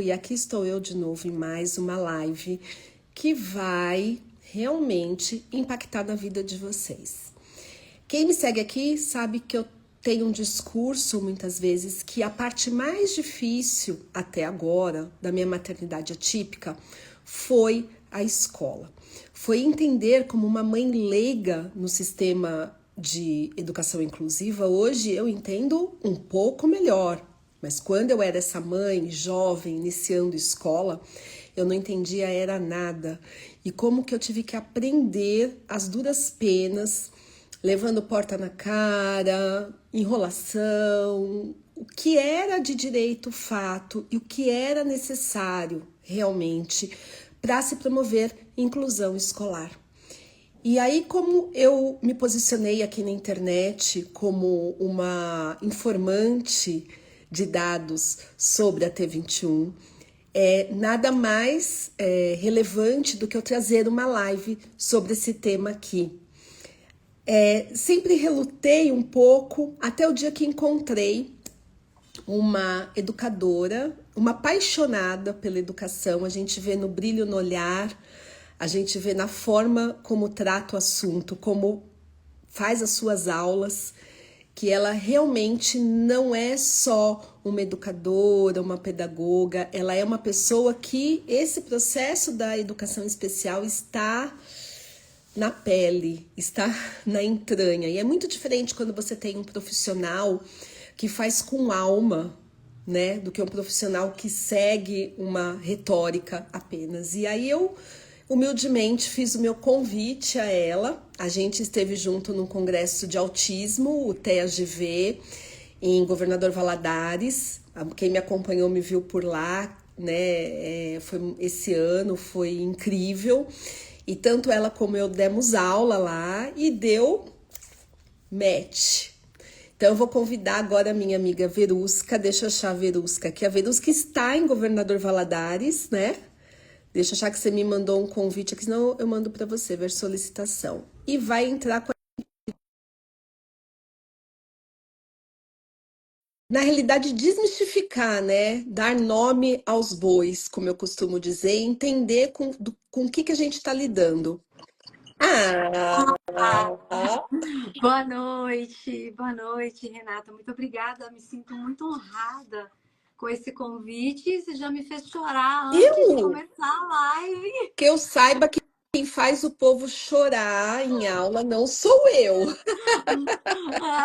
E aqui estou eu de novo em mais uma live que vai realmente impactar na vida de vocês. Quem me segue aqui sabe que eu tenho um discurso muitas vezes que a parte mais difícil até agora da minha maternidade atípica foi a escola. Foi entender como uma mãe leiga no sistema de educação inclusiva. Hoje eu entendo um pouco melhor, mas quando eu era essa mãe jovem, iniciando escola, eu não entendia era nada. E como que eu tive que aprender as duras penas, levando porta na cara, enrolação, o que era de direito fato e o que era necessário realmente para se promover inclusão escolar. E aí, como eu me posicionei aqui na internet como uma informante de dados sobre a T21, nada mais relevante do que eu trazer uma live sobre esse tema aqui. Sempre relutei um pouco até o dia que encontrei uma educadora, uma apaixonada pela educação. A gente vê no brilho no olhar, a gente vê na forma como trata o assunto, como faz as suas aulas, que ela realmente não é só uma educadora, uma pedagoga, ela é uma pessoa que esse processo da educação especial está na pele, está na entranha. E é muito diferente quando você tem um profissional que faz com alma, né, do que um profissional que segue uma retórica apenas. E aí eu humildemente fiz o meu convite a ela. A gente esteve junto num congresso de autismo, o TEAGV, em Governador Valadares. Quem me acompanhou me viu por lá, né? Foi esse ano, foi incrível. E tanto ela como eu demos aula lá e deu match. Então eu vou convidar agora a minha amiga Verusca. Deixa eu achar a Verusca aqui. A Verusca está em Governador Valadares, né? Deixa eu achar que você me mandou um convite aqui, senão eu mando para você, ver solicitação. E vai entrar com na realidade, desmistificar, né? Dar nome aos bois, como eu costumo dizer, e entender com o que a gente está lidando. Boa noite, Renata. Muito obrigada. Me sinto muito honrada com esse convite. Você já me fez chorar antes de começar a live. Que eu saiba que quem faz o povo chorar em aula não sou eu.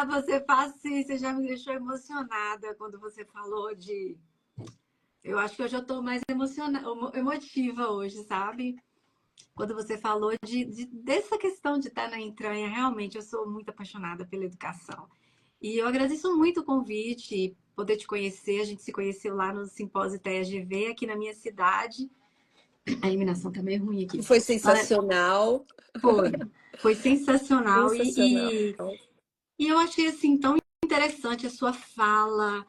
Você faz sim, você já me deixou emocionada quando você falou de. Eu acho que eu já estou mais emotiva hoje, sabe? Quando você falou dessa questão de estar na entranha, realmente eu sou muito apaixonada pela educação. E eu agradeço muito o convite, poder te conhecer. A gente se conheceu lá no Simpósio TEAGV, aqui na minha cidade. A iluminação tá meio ruim aqui. Foi sensacional. Foi sensacional. Sensacional. E eu achei assim tão interessante a sua fala,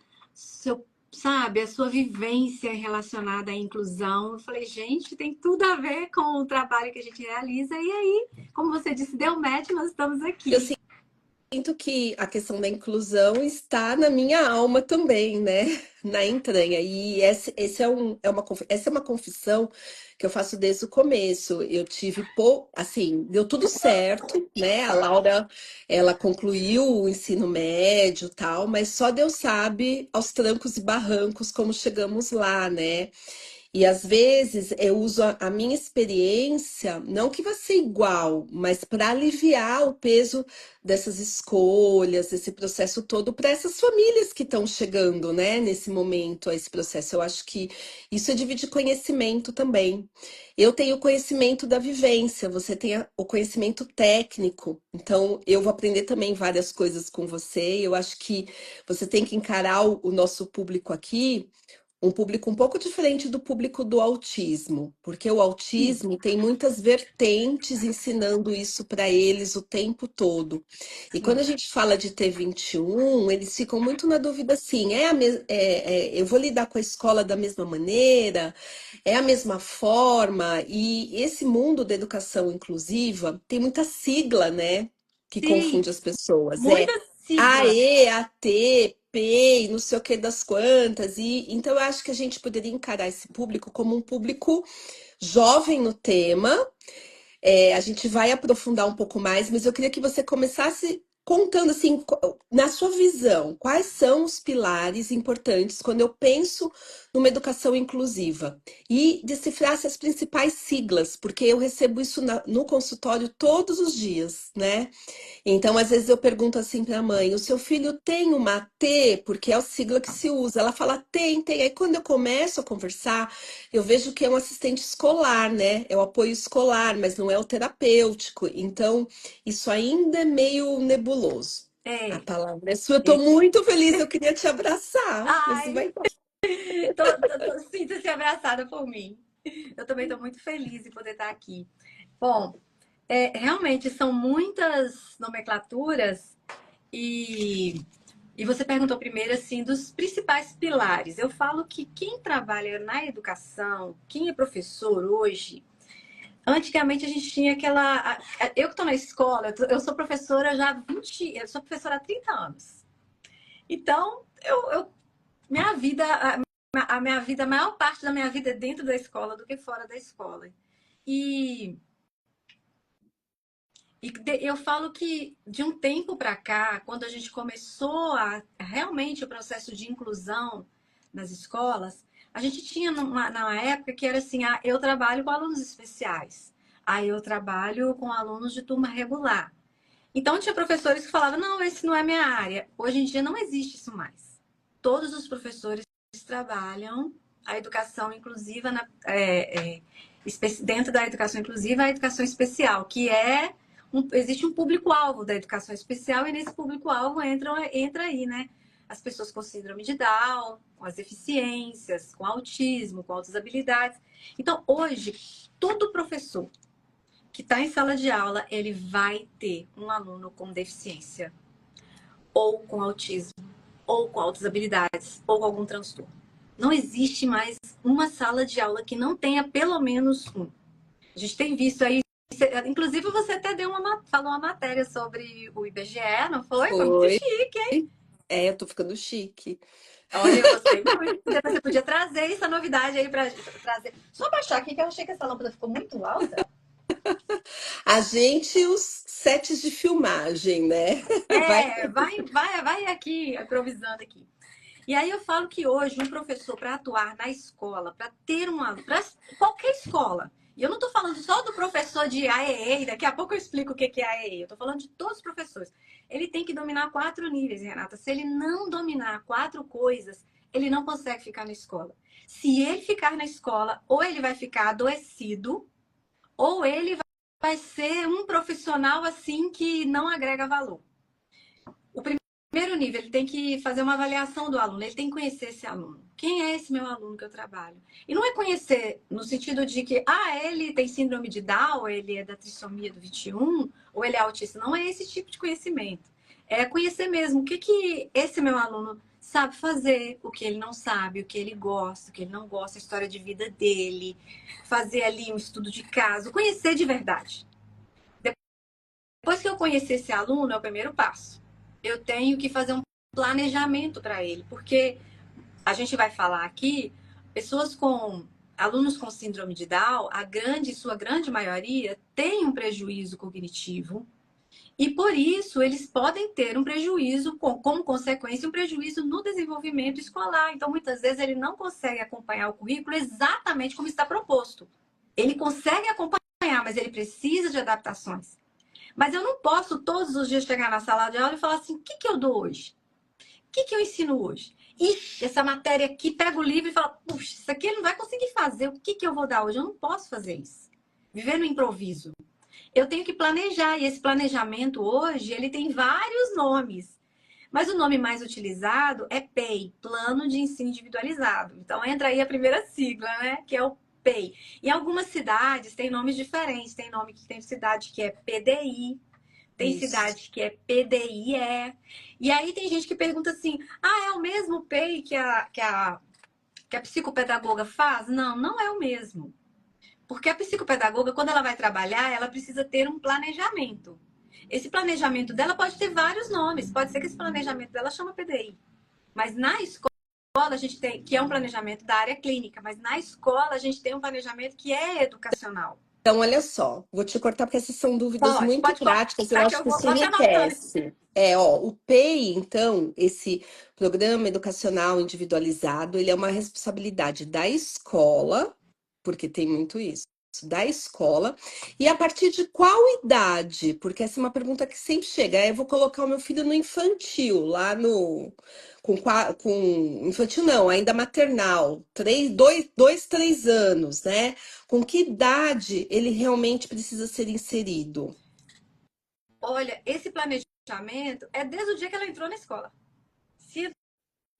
sabe, a sua vivência relacionada à inclusão. Eu falei, gente, tem tudo a ver com o trabalho que a gente realiza. E aí, como você disse, deu match, nós estamos aqui. Eu sinto que a questão da inclusão está na minha alma também, né? Na entranha. E essa é uma confissão que eu faço desde o começo. Eu tive, assim, deu tudo certo, né? A Laura, ela concluiu o ensino médio e tal, mas só Deus sabe aos trancos e barrancos como chegamos lá, né? E às vezes eu uso a minha experiência, não que vai ser igual, mas para aliviar o peso dessas escolhas, esse processo todo, para essas famílias que estão chegando, né, nesse momento, a esse processo. Eu acho que isso é dividir conhecimento também. Eu tenho conhecimento da vivência, você tem o conhecimento técnico, então eu vou aprender também várias coisas com você. Eu acho que você tem que encarar o nosso público aqui um público um pouco diferente do público do autismo, porque o autismo tem muitas vertentes ensinando isso para eles o tempo todo. E quando a gente fala de T21, eles ficam muito na dúvida assim, eu vou lidar com a escola da mesma maneira, é a mesma forma, e esse mundo da educação inclusiva tem muita sigla, né? Que Sim, confunde as pessoas. muita sigla. AE, AT, PEI, não sei o que das quantas. E então eu acho que a gente poderia encarar esse público como um público jovem no tema. A gente vai aprofundar um pouco mais, mas eu queria que você começasse contando assim, na sua visão, quais são os pilares importantes quando eu penso numa educação inclusiva e decifrasse as principais siglas, porque eu recebo isso no consultório todos os dias, né? Então, às vezes eu pergunto assim para a mãe: o seu filho tem uma T? Porque é a sigla que se usa. Ela fala: tem, tem. Aí, quando eu começo a conversar, eu vejo que é um assistente escolar, né? É o apoio escolar, mas não é o terapêutico. Então, isso ainda é meio nebuloso. A É. palavra é sua. Eu tô muito feliz, eu queria te abraçar. Mas você Ai, vai. sinta-se abraçada por mim. Eu também estou muito feliz em poder estar aqui. Bom, realmente são muitas nomenclaturas e, e você perguntou primeiro assim dos principais pilares. Eu falo que quem trabalha na educação, quem é professor hoje, antigamente a gente tinha aquela. Eu que estou na escola, eu sou professora já há 20, eu sou professora há 30 anos. Então, minha vida, a minha vida, a maior parte da minha vida é dentro da escola do que fora da escola. E, eu falo que de um tempo para cá, quando a gente começou realmente o processo de inclusão nas escolas, a gente tinha na época que era assim, eu trabalho com alunos especiais, aí eu trabalho com alunos de turma regular. Então tinha professores que falavam, não, esse não é minha área. Hoje em dia não existe isso mais. Todos os professores trabalham a educação inclusiva dentro da educação inclusiva, a educação especial, que existe um público-alvo da educação especial e nesse público-alvo entra aí, né? As pessoas com síndrome de Down, com as deficiências, com autismo, com outras habilidades. Então, hoje, todo professor que está em sala de aula, ele vai ter um aluno com deficiência, ou com autismo, ou com altas habilidades, ou com algum transtorno. Não existe mais uma sala de aula que não tenha pelo menos um. A gente tem visto aí, inclusive você até falou uma matéria sobre o IBGE, não foi? Foi muito Foi. chique, hein? Eu tô ficando chique. Olha, eu gostei muito. Depois você podia trazer essa novidade aí pra trazer. Só baixar aqui, que eu achei que essa lâmpada ficou muito alta. A gente e os sets de filmagem, né? Vai. Vai aqui, improvisando aqui. E aí eu falo que hoje um professor para atuar na escola, para ter para qualquer escola, e eu não estou falando só do professor de AEE, daqui a pouco eu explico o que é AEE, eu estou falando de todos os professores. Ele tem que dominar 4 níveis, Renata. Se ele não dominar 4 coisas, ele não consegue ficar na escola. Se ele ficar na escola, ou ele vai ficar adoecido, ou ele vai ser um profissional assim que não agrega valor. O primeiro nível, ele tem que fazer uma avaliação do aluno, ele tem que conhecer esse aluno. Quem é esse meu aluno que eu trabalho? E não é conhecer no sentido de que, ele tem síndrome de Down, ele é da trissomia do 21, ou ele é autista. Não é esse tipo de conhecimento. É conhecer mesmo o que esse meu aluno sabe fazer, o que ele não sabe, o que ele gosta, o que ele não gosta, a história de vida dele, fazer ali um estudo de caso, conhecer de verdade. Depois que eu conhecer esse aluno, é o primeiro passo. Eu tenho que fazer um planejamento para ele, porque a gente vai falar aqui, alunos com síndrome de Down, sua grande maioria tem um prejuízo cognitivo e por isso eles podem ter um prejuízo, como consequência, um prejuízo no desenvolvimento escolar. Então, muitas vezes ele não consegue acompanhar o currículo exatamente como está proposto. Ele consegue acompanhar, mas ele precisa de adaptações. Mas eu não posso todos os dias chegar na sala de aula e falar assim, o que eu dou hoje? O que eu ensino hoje? Ixi, essa matéria aqui, pega o livro e fala, puxa, isso aqui ele não vai conseguir fazer, o que eu vou dar hoje? Eu não posso fazer isso. Viver no improviso. Eu tenho que planejar, e esse planejamento hoje, ele tem vários nomes. Mas o nome mais utilizado é PEI, Plano de Ensino Individualizado. Então entra aí a primeira sigla, né? Que é o PEI. Em algumas cidades tem nomes diferentes. Tem cidade que é PDI, tem Isso. cidade que é PDIE. E aí tem gente que pergunta assim: é o mesmo PEI que a psicopedagoga faz? Não, não é o mesmo. Porque a psicopedagoga, quando ela vai trabalhar, ela precisa ter um planejamento. Esse planejamento dela pode ter vários nomes. Pode ser que esse planejamento dela chama PDI. Mas na escola a gente tem, que é um planejamento da área clínica, mas na escola a gente tem um planejamento que é educacional. Então, olha só, vou te cortar porque essas são dúvidas Pode, muito pode práticas, eu cortar que acho eu que vou, isso vou até anotando. enriquece. Ó, o PEI, então, esse Programa Educacional Individualizado, ele é uma responsabilidade da escola, porque tem muito isso, da escola, e a partir de qual idade? Porque essa é uma pergunta que sempre chega. Eu vou colocar o meu filho no infantil, lá no. Com infantil não, ainda maternal, 3 anos, né? Com que idade ele realmente precisa ser inserido? Olha, esse planejamento é desde o dia que ela entrou na escola. Se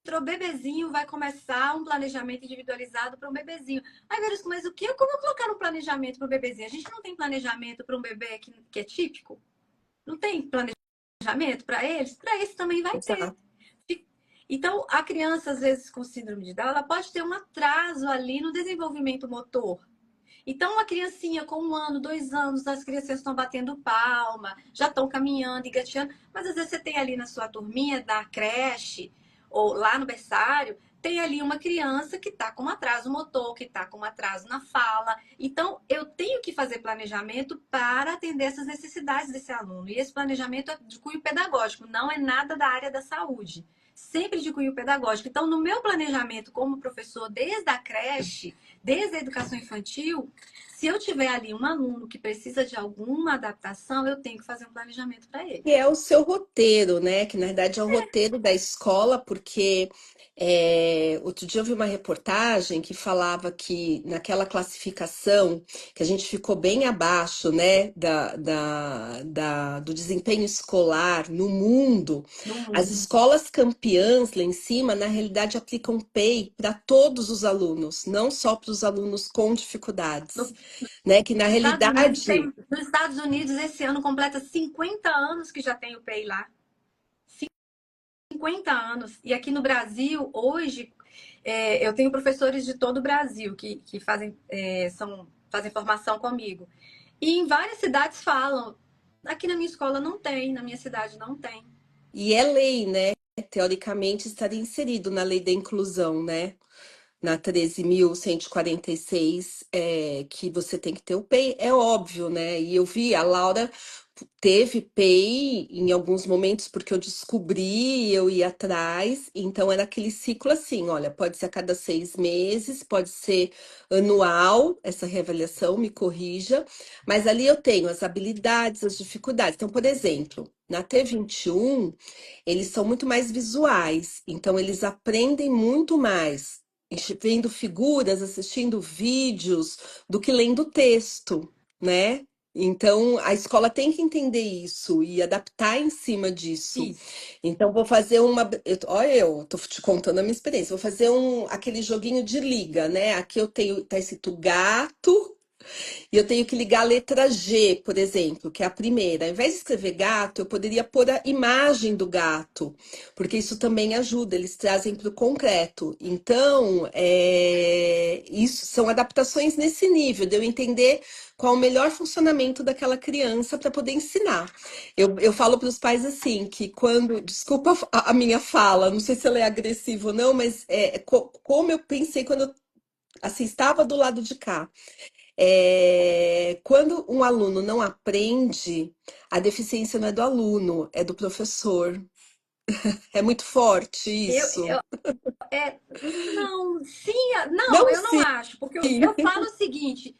entrou bebezinho, vai começar um planejamento individualizado para um bebezinho. Ai, Verusco, mas o que eu como eu colocar no planejamento para o bebezinho? A gente não tem planejamento para um bebê que é típico? Não tem planejamento para eles? Para esse também vai ter. Exato. Então, a criança, às vezes, com síndrome de Down, ela pode ter um atraso ali no desenvolvimento motor. Então, uma criancinha com 1 ano, 2 anos, as crianças estão batendo palma, já estão caminhando e gateando, mas às vezes você tem ali na sua turminha da creche ou lá no berçário, tem ali uma criança que está com atraso motor, que está com atraso na fala. Então, eu tenho que fazer planejamento para atender essas necessidades desse aluno. E esse planejamento é de cunho pedagógico, não é nada da área da saúde. Sempre de cunho pedagógico. Então, no meu planejamento como professor, desde a creche, desde a educação infantil, se eu tiver ali um aluno que precisa de alguma adaptação, eu tenho que fazer um planejamento para ele. E é o seu roteiro, né? Que na verdade é o roteiro da escola, porque outro dia eu vi uma reportagem que falava que naquela classificação que a gente ficou bem abaixo, né, do desempenho escolar no mundo, No as mundo. escolas campeãs lá em cima, na realidade, aplicam PEI para todos os alunos, não só para os alunos com dificuldades, No, né? Que na Estados Unidos realidade. tem, nos Estados Unidos, esse ano completa 50 anos que já tem o PEI lá. 50 anos. E aqui no Brasil, hoje, eu tenho professores de todo o Brasil que fazem, fazem formação comigo. E em várias cidades falam. Aqui na minha escola não tem, na minha cidade não tem. E é lei, né? Teoricamente estaria inserido na lei da inclusão, né? Na 13.146, que você tem que ter o PEI, é óbvio, né? E eu vi, a Laura teve PEI em alguns momentos, porque eu descobri, eu ia atrás, então era aquele ciclo assim, olha, pode ser a cada 6 meses, pode ser anual, essa reavaliação, me corrija, mas ali eu tenho as habilidades, as dificuldades. Então, por exemplo, na T21, eles são muito mais visuais, então eles aprendem muito mais vendo figuras, assistindo vídeos, do que lendo texto, né? Então, a escola tem que entender isso e adaptar em cima disso. Isso. Então, vou fazer uma. Olha, eu tô te contando a minha experiência. Vou fazer aquele joguinho de liga, né? Aqui eu tenho, tá escrito gato, e eu tenho que ligar a letra G, por exemplo, que é a primeira. Ao invés de escrever gato, eu poderia pôr a imagem do gato, porque isso também ajuda, eles trazem para o concreto. Então, isso são adaptações nesse nível, de eu entender qual o melhor funcionamento daquela criança para poder ensinar. Eu falo para os pais assim, que quando. Desculpa a minha fala, não sei se ela é agressiva ou não, mas como eu pensei quando eu assim, estava do lado de cá. Quando um aluno não aprende, a deficiência não é do aluno, é do professor. É muito forte Eu, isso. eu, não, sim, não, Não, eu não sim. acho, porque eu falo o seguinte: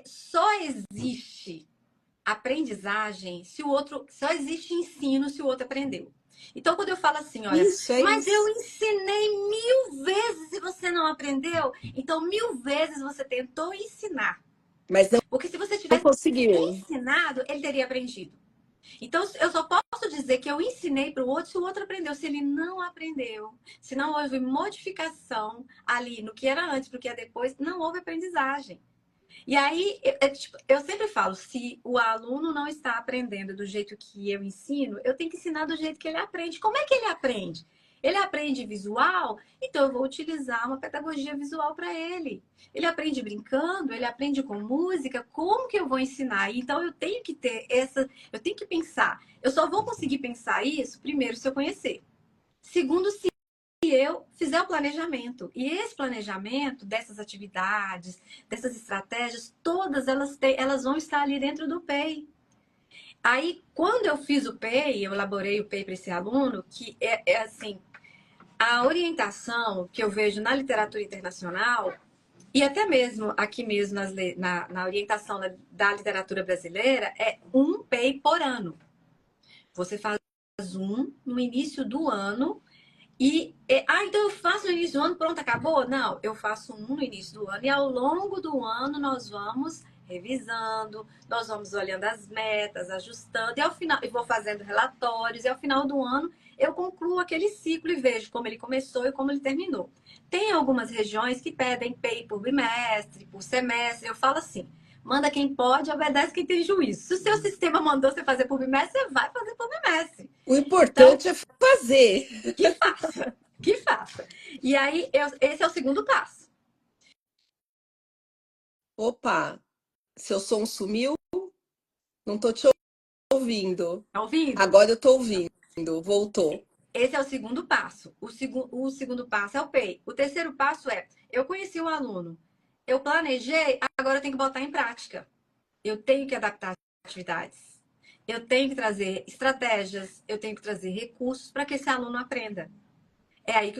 só existe aprendizagem se o outro, só existe ensino se o outro aprendeu. Então, quando eu falo assim, olha, Isso, é mas eu isso. ensinei 1000 vezes e você não aprendeu, então 1000 vezes você tentou ensinar. Mas Porque se você não tivesse conseguiu. ensinado, ele teria aprendido. Então, eu só posso dizer que eu ensinei para o outro se o outro aprendeu. Se ele não aprendeu, se não houve modificação ali no que era antes para o que é depois, não houve aprendizagem. E aí, tipo, eu sempre falo, se o aluno não está aprendendo do jeito que eu ensino, eu tenho que ensinar do jeito que ele aprende. Como é que ele aprende? Ele aprende visual, então eu vou utilizar uma pedagogia visual para ele. Ele aprende brincando, ele aprende com música, como que eu vou ensinar? Então eu tenho que ter eu tenho que pensar. Eu só vou conseguir pensar isso primeiro se eu conhecer. Segundo, se eu fizer o planejamento. E esse planejamento dessas atividades, dessas estratégias, todas elas vão estar ali dentro do PEI. Aí, quando eu fiz o PEI, eu elaborei o PEI para esse aluno, que é assim, a orientação que eu vejo na literatura internacional, e até mesmo aqui mesmo na orientação da literatura brasileira, é um PEI por ano. Você faz um no início do ano então eu faço no início do ano, pronto, acabou? Não, eu faço um no início do ano e ao longo do ano nós vamos revisando, nós vamos olhando as metas, ajustando, e ao final, eu vou fazendo relatórios, e ao final do ano eu concluo aquele ciclo e vejo como ele começou e como ele terminou. Tem algumas regiões que pedem PEI por bimestre, por semestre, eu falo assim, manda quem pode, obedece quem tem juízo. Se o seu sistema mandou você fazer por bimestre, você vai fazer por bimestre. O importante é fazer. Que faça, que faça. E aí, esse é o segundo passo. Opa, seu som sumiu? Não tô te ouvindo. Tá ouvindo? Agora eu tô ouvindo. Voltou. Esse é o segundo passo. O segundo passo é o PEI. O terceiro passo é, eu conheci o aluno, eu planejei, agora eu tenho que botar em prática. Eu tenho que adaptar atividades. Eu tenho que trazer estratégias, eu tenho que trazer recursos para que esse aluno aprenda. É aí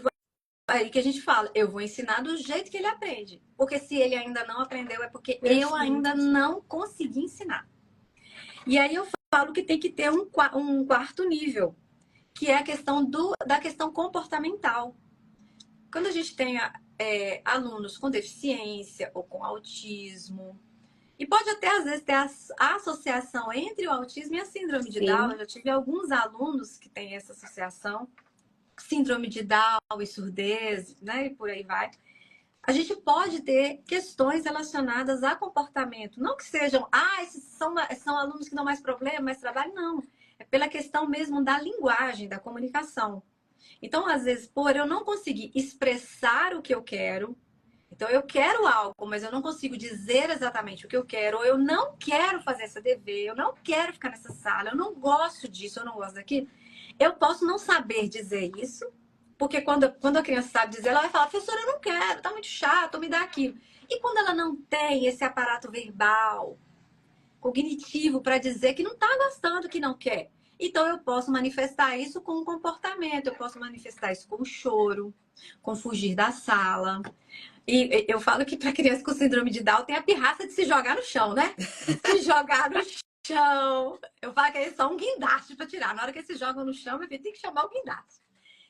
que a gente fala, eu vou ensinar do jeito que ele aprende. Porque se ele ainda não aprendeu, é porque eu ainda não consegui ensinar. E aí eu falo que tem que ter um quarto nível, que é a questão da questão comportamental. Quando a gente tem alunos com deficiência ou com autismo, e pode até às vezes ter a associação entre o autismo e a síndrome de Down. Eu já tive alguns alunos que têm essa associação, síndrome de Down e surdez, né? E por aí vai. A gente pode ter questões relacionadas a comportamento. Não que sejam, esses são alunos que dão mais problema, mais trabalho, não. É pela questão mesmo da linguagem, da comunicação. Então, às vezes, por eu não conseguir expressar o que eu quero, então eu quero algo, mas eu não consigo dizer exatamente o que eu quero, ou eu não quero fazer essa dever, eu não quero ficar nessa sala, eu não gosto disso, eu não gosto daquilo, eu posso não saber dizer isso, porque quando a criança sabe dizer, ela vai falar, professora, eu não quero, tá muito chato, me dá aquilo. E quando ela não tem esse aparato verbal, cognitivo, para dizer que não está gostando, que não quer, então eu posso manifestar isso com um comportamento, eu posso manifestar isso com choro, com fugir da sala. E eu falo que para criança com síndrome de Down tem a pirraça de se jogar no chão, né? Se jogar no chão. Eu falo que eles são um guindaste para tirar. Na hora que eles se jogam no chão, meu filho tem que chamar o guindaste.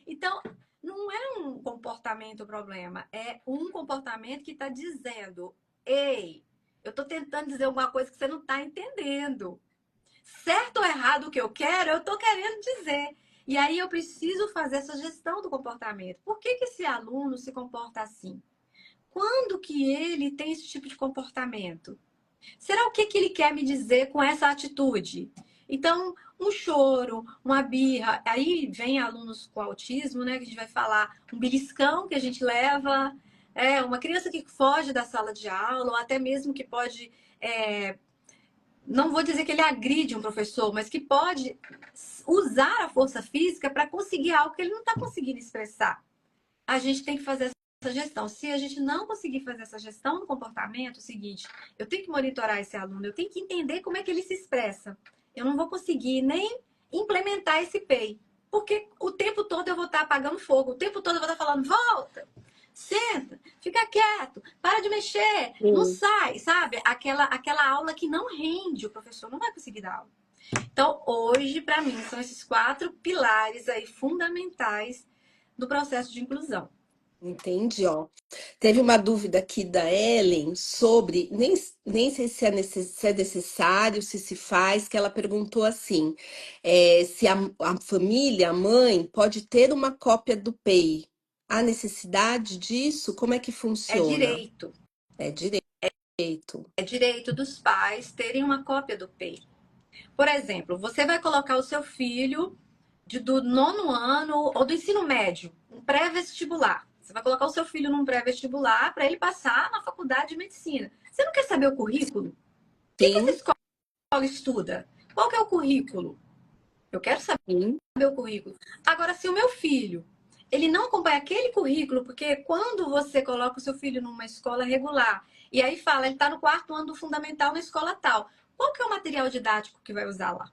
Então, não é um comportamento o problema. É um comportamento que está dizendo, ei, eu estou tentando dizer alguma coisa que você não está entendendo. Certo ou errado o que eu quero, eu estou querendo dizer. E aí eu preciso fazer essa gestão do comportamento. Por que esse aluno se comporta assim? Quando que ele tem esse tipo de comportamento? Será o que ele quer me dizer com essa atitude? Então, um choro, uma birra, aí vem alunos com autismo, né? Que a gente vai falar, um beliscão que a gente leva, uma criança que foge da sala de aula, ou até mesmo que pode, não vou dizer que ele agride um professor, mas que pode usar a força física para conseguir algo que ele não está conseguindo expressar. A gente tem que fazer essa gestão. Se a gente não conseguir fazer essa gestão do comportamento, é o seguinte, eu tenho que monitorar esse aluno, eu tenho que entender como é que ele se expressa. Eu não vou conseguir nem implementar esse PEI, porque o tempo todo eu vou estar apagando fogo, o tempo todo eu vou estar falando, volta, senta, fica quieto, para de mexer, não sai, sabe? Aquela aula que não rende, o professor não vai conseguir dar aula. Então, hoje, para mim, são esses 4 pilares aí fundamentais do processo de inclusão. Entendi, ó. Teve uma dúvida aqui da Ellen sobre, nem sei se é necessário, se faz, que ela perguntou assim, se a família, a mãe, pode ter uma cópia do PEI. Há necessidade disso? Como é que É funciona? direito. É direito. É direito dos pais terem uma cópia do PEI. Por exemplo, você vai colocar o seu filho do 9º ano ou do ensino médio, um pré-vestibular. Você vai colocar o seu filho num pré-vestibular para ele passar na faculdade de medicina. Você não quer saber o currículo? O que essa Sim, escola estuda? Qual que é o currículo? Eu quero saber sim. o currículo. Agora, se o meu filho ele não acompanha aquele currículo, porque quando você coloca o seu filho numa escola regular, e aí fala, ele está no 4º ano do fundamental na escola tal, qual que é o material didático que vai usar lá?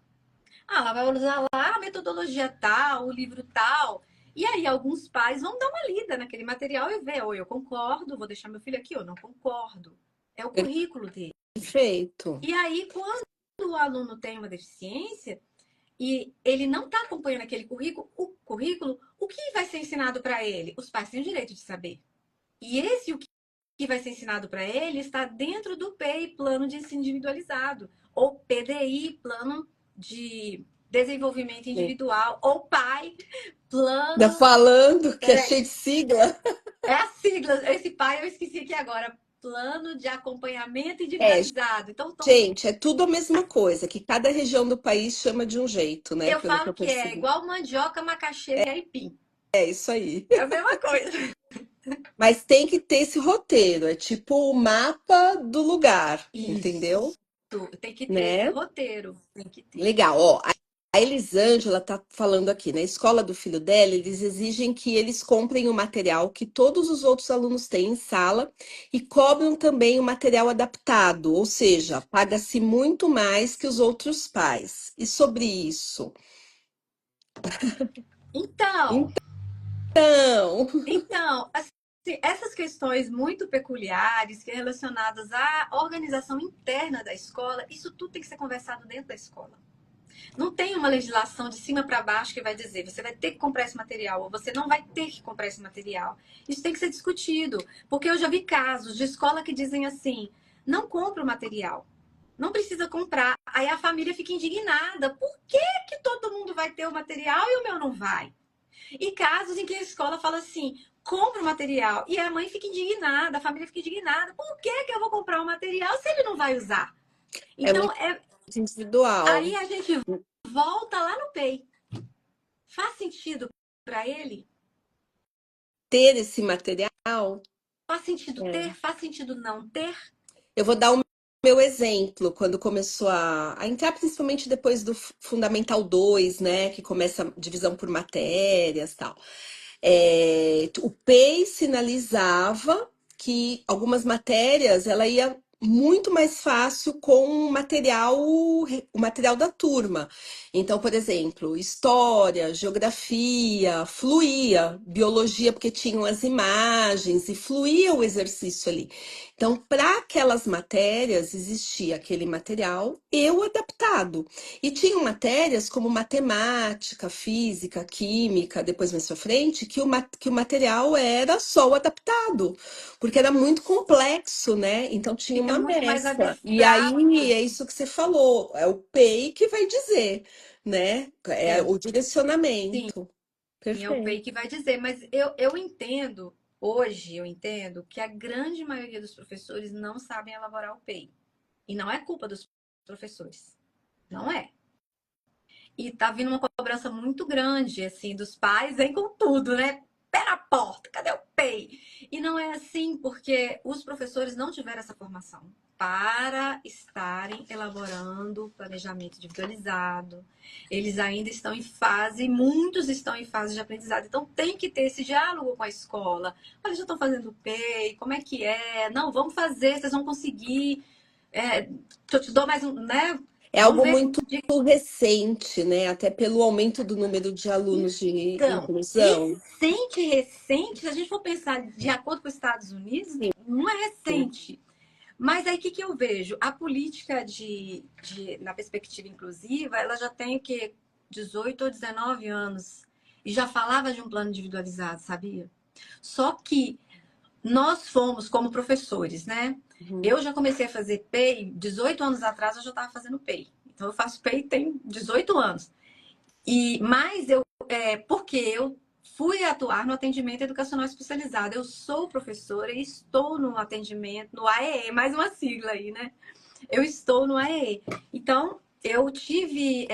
Ah, ela vai usar lá a metodologia tal, o livro tal. E aí, alguns pais vão dar uma lida naquele material e ver, ou eu concordo, vou deixar meu filho aqui, ou não concordo. É o currículo dele. Perfeito. E aí, quando o aluno tem uma deficiência e ele não está acompanhando aquele currículo, o que vai ser ensinado para ele? Os pais têm o direito de saber. E esse o que vai ser ensinado para ele está dentro do PEI, Plano de Ensino Individualizado, ou PDI, Plano de Desenvolvimento Individual, ou PAI, Tá Plano. falando que é Peraí, cheio de sigla? é a sigla, esse PAI eu esqueci aqui agora. Plano de Acompanhamento É, Individualizado. Então, gente, é tudo a mesma coisa, que cada região do país chama de um jeito, né? eu Pelo que falo eu que é percebi. igual mandioca, macaxeira e aipim. É isso aí. É a mesma coisa. Mas tem que ter esse roteiro, é tipo o mapa do lugar, entendeu? Isso. Tem que ter esse Né? roteiro. Tem que ter. Legal, ó. A Elisângela tá falando aqui, na escola do filho dela, eles exigem que eles comprem o material que todos os outros alunos têm em sala e cobram também o material adaptado, ou seja, paga-se muito mais que os outros pais. E sobre isso? Então, Então, Assim, essas questões muito peculiares, que é relacionadas à organização interna da escola, isso tudo tem que ser conversado dentro da escola. Não tem uma legislação de cima para baixo que vai dizer você vai ter que comprar esse material ou você não vai ter que comprar esse material. Isso tem que ser discutido, porque eu já vi casos de escola que dizem assim: não compra o material, não precisa comprar. Aí a família fica indignada: por que, que todo mundo vai ter o material e o meu não vai? E casos em que a escola fala assim: compra o material. E a mãe fica indignada, a família fica indignada. Por que, que eu vou comprar o material se ele não vai usar? é Então, muito individual. aí a gente volta lá no PEI. Faz sentido para ele? Ter esse material. Faz sentido É. ter? Faz sentido não ter? Eu vou dar o meu exemplo, quando começou a entrar, principalmente depois do Fundamental 2, né? Que começa a divisão por matérias e tal. O PEI sinalizava que algumas matérias ela ia muito mais fácil com o material da turma. Então, por exemplo, história, geografia, fluía, biologia, porque tinham as imagens e fluía o exercício ali. Então, para aquelas matérias, existia aquele material e o adaptado. E tinham matérias como matemática, física, química, depois mais pra frente, que o material era só o adaptado, porque era muito complexo, né? Então tinha Fica uma muito mais mescla. E aí abstrato. é isso que você falou, é o PEI que vai dizer, né? É É, o sim, direcionamento. é o Perfeito. PEI que vai dizer. Mas eu entendo, hoje eu entendo, que a grande maioria dos professores não sabem elaborar o PEI. E não é culpa dos professores. Não é. E tá vindo uma cobrança muito grande, assim, dos pais, vem com tudo, né? Pé na porta, cadê o PEI? E não é assim, porque os professores não tiveram essa formação para estarem elaborando planejamento individualizado. Eles ainda estão em fase, muitos estão em fase de aprendizado. Então tem que ter esse diálogo com a escola. Olha, já estão fazendo o PEI, como é que é? Não, vamos fazer, vocês vão conseguir. É, eu te dou mais um, né? É Vamos algo ver muito recente, né? Até pelo aumento do número de alunos de então, inclusão. recente, se a gente for pensar de acordo com os Estados Unidos, Sim. não é recente. Mas aí o que eu vejo? A política na perspectiva inclusiva, ela já tem o quê? 18 ou 19 anos. E já falava de um plano individualizado, sabia? Só que nós fomos como professores, né? Uhum. Eu já comecei a fazer PEI, 18 anos atrás eu já estava fazendo PEI. Então eu faço PEI tem 18 anos. Mas porque eu fui atuar no atendimento educacional especializado. Eu sou professora e estou no atendimento, no AEE, mais uma sigla aí, né? Eu estou no AEE. Então, eu tive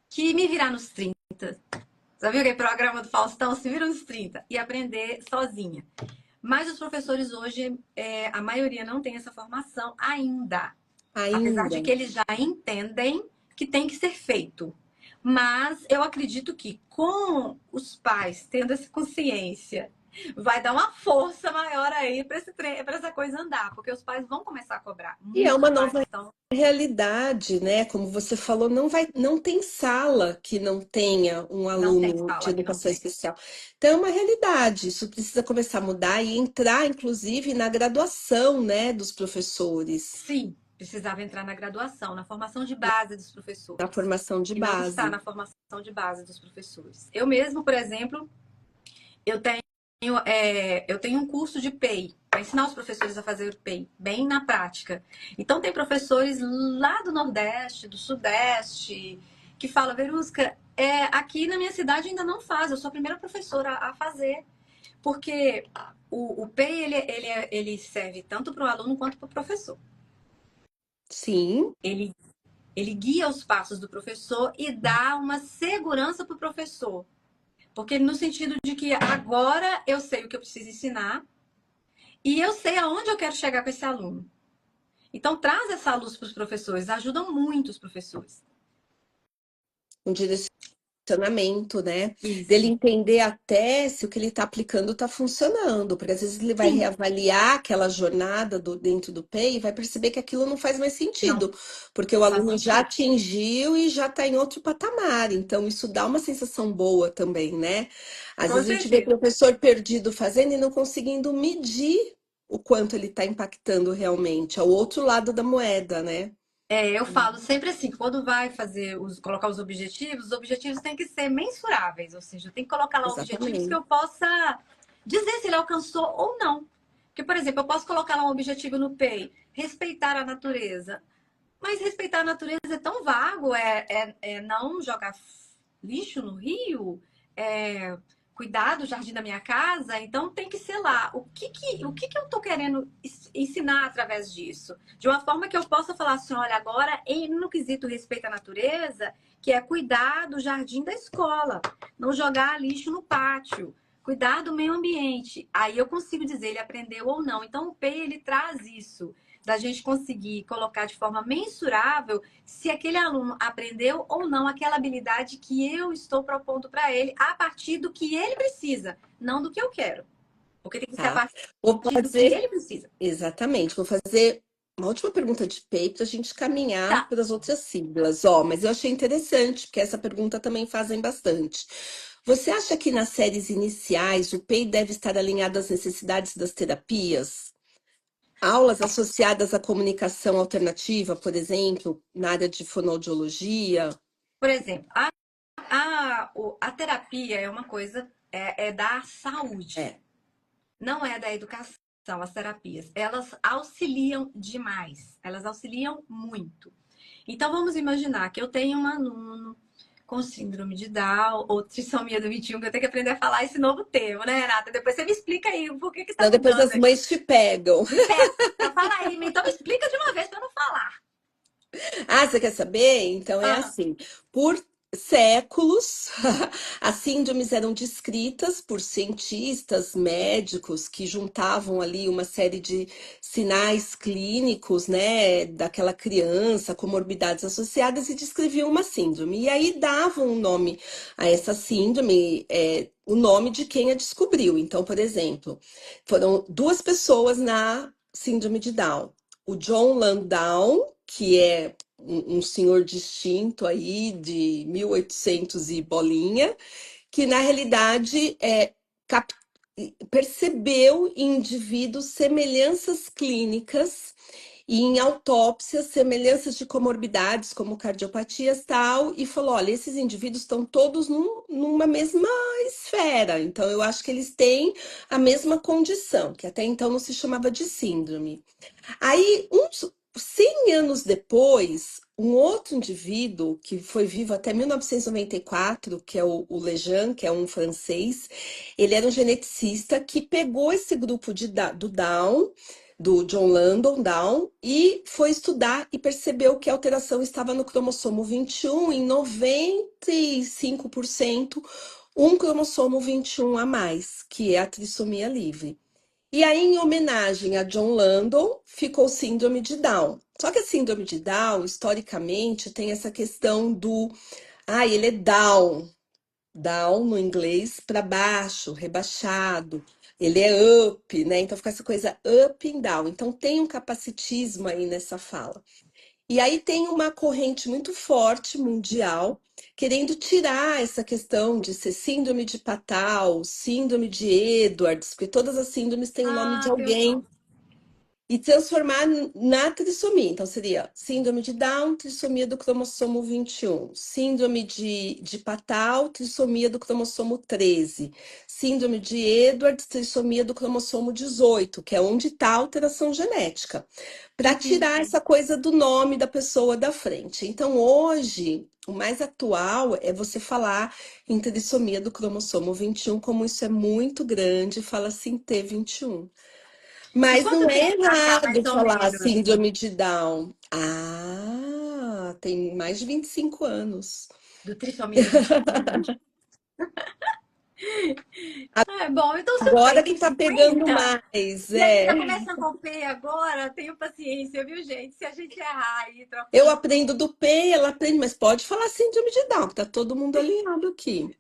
que me virar nos 30. Sabe o que é programa do Faustão? Se vira nos 30 e aprender sozinha. Mas os professores hoje, a maioria não tem essa formação ainda. Apesar Ainda. de que eles já entendem que tem que ser feito. Mas eu acredito que com os pais tendo essa consciência, vai dar uma força maior aí para essa coisa andar, porque os pais vão começar a cobrar. E é uma Muitos pais nova estão. realidade, né? Como você falou, não tem sala que não tenha um Não tem aluno de sala que não educação tem. especial. Então é uma realidade. Isso precisa começar a mudar e entrar, inclusive, na graduação, né, dos professores, Sim, precisava entrar na graduação, na formação de base dos na professores. formação de E não está base. na formação de base dos professores. Eu mesmo, por exemplo, eu tenho, eu tenho um curso de PEI, para ensinar os professores a fazer o PEI, bem na prática. Então, tem professores lá do Nordeste, do Sudeste, que falam, Verusca, aqui na minha cidade ainda não faz, eu sou a primeira professora a fazer. Porque o PEI, ele serve tanto para o aluno quanto para o professor. Sim, Ele Ele guia os passos do professor e dá uma segurança para o professor. Porque no sentido de que agora eu sei o que eu preciso ensinar e eu sei aonde eu quero chegar com esse aluno. Então, traz essa luz para os professores, ajuda muito os professores. um direcionamento, né? Dele Isso. entender até se o que ele está aplicando está funcionando, porque às vezes ele vai Sim, reavaliar aquela jornada dentro do PEI e vai perceber que aquilo não faz mais não, sentido, porque o não faz aluno já sentido. atingiu e já está em outro patamar. Então, isso dá uma sensação boa também, né? Às Com vezes a gente vê certeza. professor perdido fazendo e não conseguindo medir o quanto ele está impactando realmente. É o outro lado da moeda, né? Eu falo sempre assim, quando vai colocar os objetivos têm que ser mensuráveis, ou seja, tem que colocar lá objetivos que Exatamente. eu possa dizer se ele alcançou ou não. Porque, por exemplo, eu posso colocar lá um objetivo no PEI, respeitar a natureza. Mas respeitar a natureza é tão vago, é não jogar lixo no rio, é cuidar do jardim da minha casa, então tem que ser lá. O que eu estou querendo ensinar através disso? De uma forma que eu possa falar assim, olha, agora no quesito respeito à natureza, que é cuidar do jardim da escola, não jogar lixo no pátio, cuidar do meio ambiente. Aí eu consigo dizer ele aprendeu ou não. Então o PEI ele traz isso da gente conseguir colocar de forma mensurável se aquele aluno aprendeu ou não aquela habilidade que eu estou propondo para ele a partir do que ele precisa, não do que eu quero. Porque tem que ser a Tá. partir Vou do que fazer ele precisa. Exatamente. Vou fazer uma última pergunta de PEI para a gente caminhar Tá. para as outras siglas. Ó, mas eu achei interessante, porque essa pergunta também fazem bastante. Você acha que nas séries iniciais o PEI deve estar alinhado às necessidades das terapias? Aulas associadas à comunicação alternativa, por exemplo, na área de fonoaudiologia? Por exemplo, a terapia é uma coisa, é da saúde, É, não é da educação. As terapias, elas auxiliam demais, elas auxiliam muito. Então vamos imaginar que eu tenho um aluno com síndrome de Down ou trissomia do 21, que eu tenho que aprender a falar esse novo termo, né, Renata? Depois você me explica aí por que está senão depois mudando as aí. mães te pegam. Me pega, fala aí, então me explica de uma vez para eu não falar. Ah, você quer saber? Então é Ah, assim, por séculos, as síndromes eram descritas por cientistas, médicos que juntavam ali uma série de sinais clínicos, né, daquela criança, comorbidades associadas e descreviam uma síndrome. E aí davam um nome a essa síndrome, o nome de quem a descobriu. Então, por exemplo, foram duas pessoas na síndrome de Down. O John Landau, que é um senhor distinto aí de 1800 e bolinha, que na realidade percebeu em indivíduos semelhanças clínicas e em autópsias semelhanças de comorbidades como cardiopatias tal e falou, olha, esses indivíduos estão todos numa mesma esfera, então eu acho que eles têm a mesma condição, que até então não se chamava de síndrome. Aí, uns 100 anos depois, um outro indivíduo que foi vivo até 1994, que é o Lejeune, que é um francês, ele era um geneticista que pegou esse grupo do Down, do John Landon Down, e foi estudar e percebeu que a alteração estava no cromossomo 21, em 95%, um cromossomo 21 a mais, que é a trissomia livre. E aí, em homenagem a John Landon, ficou síndrome de Down. Só que a síndrome de Down, historicamente, tem essa questão do Ah, ele é down. Down no inglês para baixo, rebaixado. Ele é up, né? Então fica essa coisa up and down. Então tem um capacitismo aí nessa fala. E aí tem uma corrente muito forte mundial querendo tirar essa questão de ser síndrome de Patal, síndrome de Edwards, porque todas as síndromes têm o nome de Ah, tem os alguém nomes. e transformar na trissomia. Então, seria síndrome de Down, trissomia do cromossomo 21. Síndrome de Patal, trissomia do cromossomo 13. Síndrome de Edwards, trissomia do cromossomo 18, que é onde está a alteração genética. Para tirar Entendi. essa coisa do nome da pessoa da frente. Então, hoje, o mais atual é você falar em trissomia do cromossomo 21, como isso é muito grande, fala assim T21. E Mas não quanto é tempo pra cá, errado mais ou falar menos? síndrome de Down. Ah, tem mais de 25 anos. Do trissomia do 21? É bom, eu tô super, Agora que tem tá pegando 50. mais, E a gente é. tá começando com o P agora, tenho paciência, viu, gente? Se a gente errar aí, Eu trocando. aprendo do P, ela aprende, mas pode falar síndrome de Down, que tá todo mundo alinhado aqui,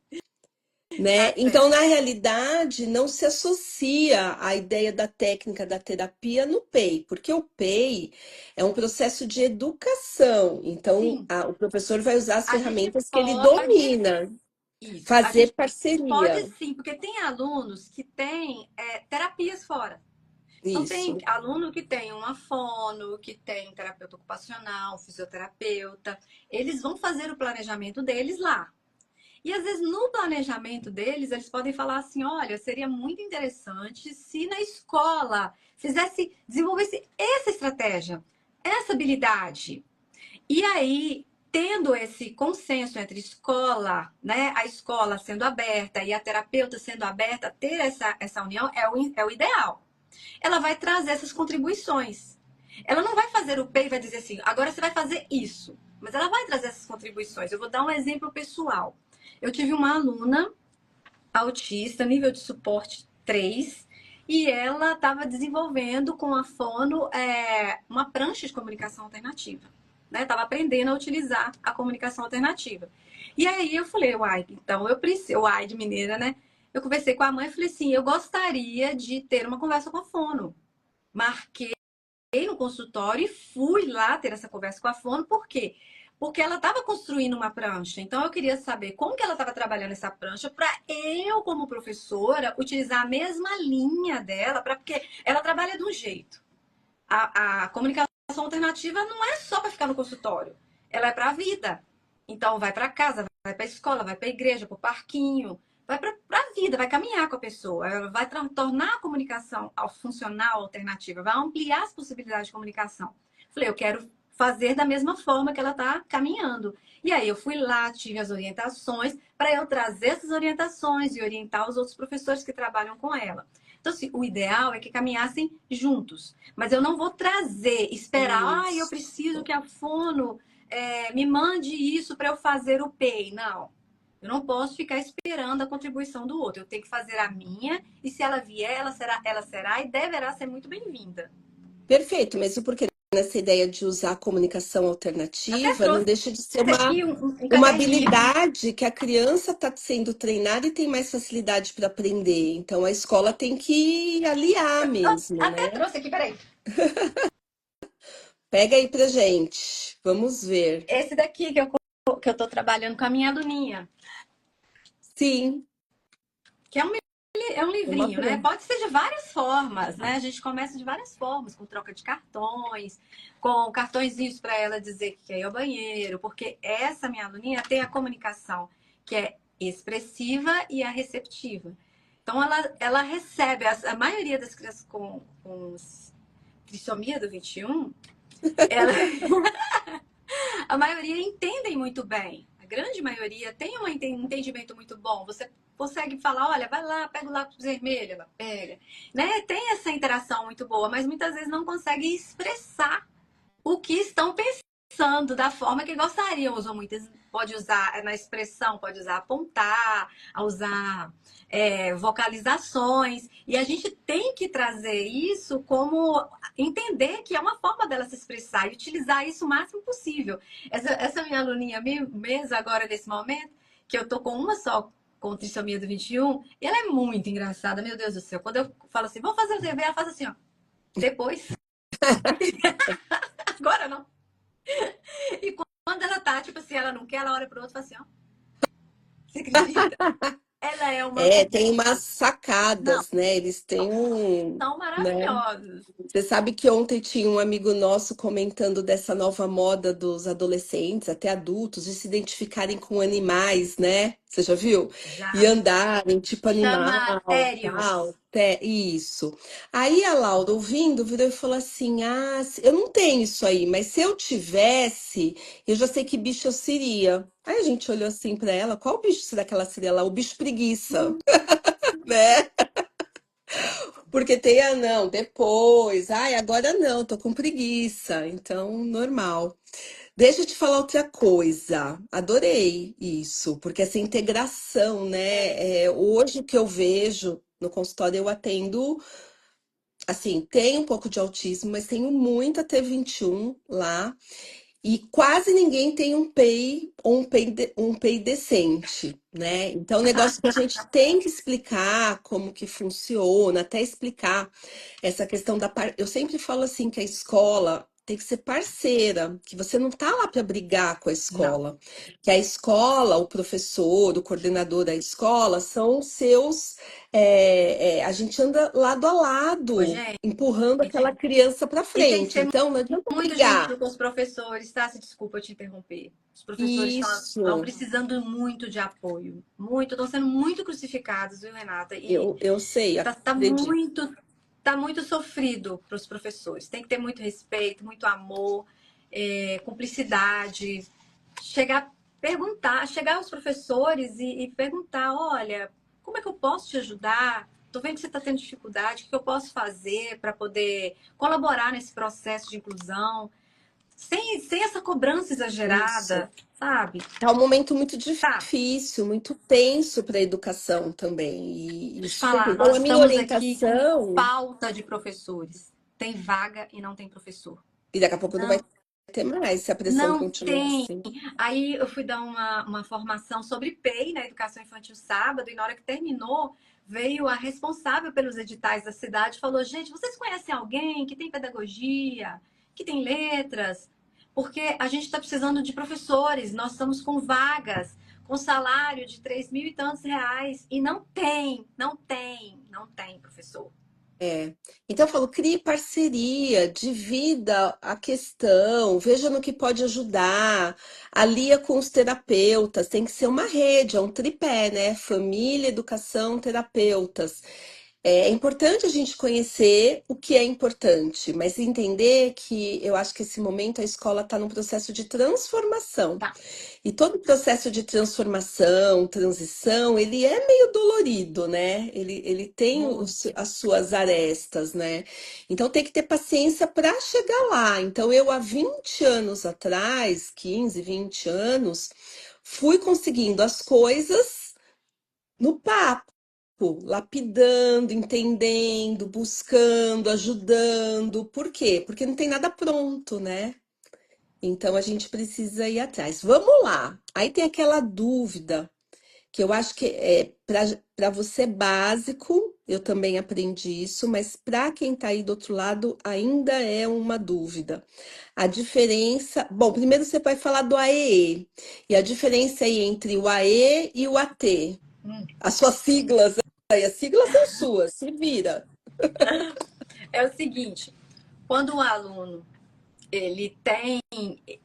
né? Tá Então, certo. na realidade, não se associa a ideia da técnica da terapia no PEI, porque o PEI é um processo de educação. Então, Sim, o professor vai usar as a gente ferramentas que ele pode. domina. Isso, a Fazer gente pode parceria. sim, porque tem alunos que têm terapias fora. Então, tem Isso. aluno que tem uma fono, que tem terapeuta ocupacional, fisioterapeuta. Eles vão fazer o planejamento deles lá. E às vezes no planejamento deles, eles podem falar assim: olha, seria muito interessante se na escola desenvolvesse essa estratégia, essa habilidade. E aí, tendo esse consenso entre escola, né, a escola sendo aberta e a terapeuta sendo aberta, ter essa união é o ideal. Ela vai trazer essas contribuições. Ela não vai fazer o P e vai dizer assim, agora você vai fazer isso. Mas ela vai trazer essas contribuições. Eu vou dar um exemplo pessoal. Eu tive uma aluna autista, nível de suporte 3, e ela estava desenvolvendo com a Fono uma prancha de comunicação alternativa. Estava aprendendo a utilizar a comunicação alternativa. E aí eu falei, uai, então eu preciso, uai de mineira, né? Eu conversei com a mãe e falei assim, eu gostaria de ter uma conversa com a Fono. Marquei no consultório e fui lá ter essa conversa com a Fono, por quê? Porque ela estava construindo uma prancha. Então eu queria saber como que ela estava trabalhando essa prancha para eu, como professora, utilizar a mesma linha dela, porque ela trabalha de um jeito. A comunicação alternativa não é só para ficar no consultório, ela é para a vida. Então vai para casa, vai para a escola, vai para a igreja, para o parquinho, vai para a vida, vai caminhar com a pessoa, ela vai tornar a comunicação funcional alternativa, vai ampliar as possibilidades de comunicação. Falei, eu quero fazer da mesma forma que ela está caminhando. E aí eu fui lá, tive as orientações para eu trazer essas orientações e orientar os outros professores que trabalham com ela. Então, assim, o ideal é que caminhassem juntos. Mas eu não vou trazer, esperar, eu preciso Isso. que a Fono me mande isso para eu fazer o PEI. Não. Eu não posso ficar esperando a contribuição do outro. Eu tenho que fazer a minha, e se ela vier, ela será e deverá ser muito bem-vinda. Perfeito, mesmo porque nessa ideia de usar a comunicação Até alternativa não trouxe deixa de ser aqui um uma caderninho. habilidade que a criança está sendo treinada e tem mais facilidade para aprender. Então a escola tem que aliar mesmo, Até né? trouxe aqui, peraí. Pega aí pra gente. Vamos ver. Esse daqui que eu tô trabalhando com a minha aluninha. Sim, Que é um uma livrinho, né? prancha. Pode ser de várias formas, né? A gente começa de várias formas, com troca de cartões, com cartõezinhos para ela dizer que quer ir ao banheiro, porque essa minha aluninha tem a comunicação que é expressiva e a receptiva. Então, ela recebe, a maioria das crianças com trissomia do 21, ela, a maioria entendem muito bem. A grande maioria tem um entendimento muito bom. Você consegue falar, olha, vai lá, pega o lápis vermelho, ela pega. Né? Tem essa interação muito boa, mas muitas vezes não consegue expressar o que estão pensando da forma que gostariam. Usam muitas, pode usar na expressão, pode usar apontar, usar vocalizações. E a gente tem que trazer isso como entender que é uma forma dela se expressar e utilizar isso o máximo possível. Essa minha aluninha mesmo, agora nesse momento, que eu tô com uma só com trissomia do 21, e ela é muito engraçada, meu Deus do céu. Quando eu falo assim, vamos fazer o dever, ela faz assim, ó. Depois. Agora não. E quando ela tá, tipo assim, ela não quer, ela olha pro outro e fala assim, ó. Você acredita? Ela é uma. É, tem umas Não, sacadas, né? Eles têm um, são né? maravilhosos. Você sabe que ontem tinha um amigo nosso comentando dessa nova moda dos adolescentes, até adultos, de se identificarem com animais, né? Você já viu? E Já. andarem tipo Chama animal, tal. Térios. Isso. Aí a Laura, ouvindo, virou e falou assim: Ah, eu não tenho isso aí, mas se eu tivesse, eu já sei que bicho eu seria. Aí a gente olhou assim pra ela: Qual bicho será que ela seria lá? O bicho preguiça, né? Porque tem a não, depois. Ai, agora não, tô com preguiça. Então, normal. Deixa eu te falar outra coisa. Adorei isso, porque essa integração, né? Hoje o que eu vejo no consultório, eu atendo, assim, tem um pouco de autismo, mas tenho muita T21 lá. E quase ninguém tem um PEI ou um PEI decente, né? Então, o negócio que a gente tem que explicar como que funciona, até explicar essa questão Eu sempre falo assim que a escola tem que ser parceira, que você não tá lá para brigar com a Não. escola, que a escola, o professor, o coordenador da escola são seus. A gente anda lado a Ô, lado, gente. empurrando aquela criança para E tem que frente. ser Então, não adianta muito brigar. gentil com os professores, tá? Se desculpa te interromper. Os professores estão Isso, precisando muito de apoio. Muito, estão sendo muito crucificados, viu, Renata? E eu sei, tá acredito. muito sofrido para os professores. Tem que ter muito respeito, muito amor, cumplicidade. Chegar, chegar aos professores e perguntar: olha, como é que eu posso te ajudar? Tô vendo que você está tendo dificuldade, o que eu posso fazer para poder colaborar nesse processo de inclusão? Sem essa cobrança Isso. exagerada, sabe? É um momento muito Tá, difícil, muito tenso para a educação também. E deixa eu te super. falar, Então, nós a minha estamos aqui com orientação, falta de professores. Tem vaga e não tem professor. e daqui a pouco não vai Não, ter mais se a pressão não continuar tem. assim. Aí eu fui dar uma formação sobre PEI na educação infantil sábado, e na hora que terminou, veio a responsável pelos editais da cidade e falou: gente, vocês conhecem alguém que tem pedagogia, que tem letras? Porque a gente está precisando de professores, nós estamos com vagas, com salário de 3 mil e tantos reais, e não tem professor. É. Então, eu falo, crie parceria, divida a questão, veja no que pode ajudar, alia com os terapeutas, tem que ser uma rede, é um tripé, né? Família, educação, terapeutas. É importante a gente conhecer o que é importante, mas entender que eu acho que esse momento a escola está num processo de transformação. Tá. E todo processo de transformação, transição, ele é meio dolorido, né? Ele tem Muito. as suas arestas, né? Então tem que ter paciência para chegar lá. Então eu, há 20 anos atrás, 15, 20 anos, fui conseguindo as coisas no papo, lapidando, entendendo, buscando, ajudando. Por quê? Porque não tem nada pronto, né? Então a gente precisa ir atrás. Vamos lá. Aí tem aquela dúvida que eu acho que para você é básico, eu também aprendi isso, mas para quem está aí do outro lado ainda é uma dúvida. A diferença, bom, primeiro você vai falar do AEE e a diferença aí entre o AE e o AT. Hum. As suas siglas aí, as siglas são suas, se vira. É o seguinte, quando o aluno ele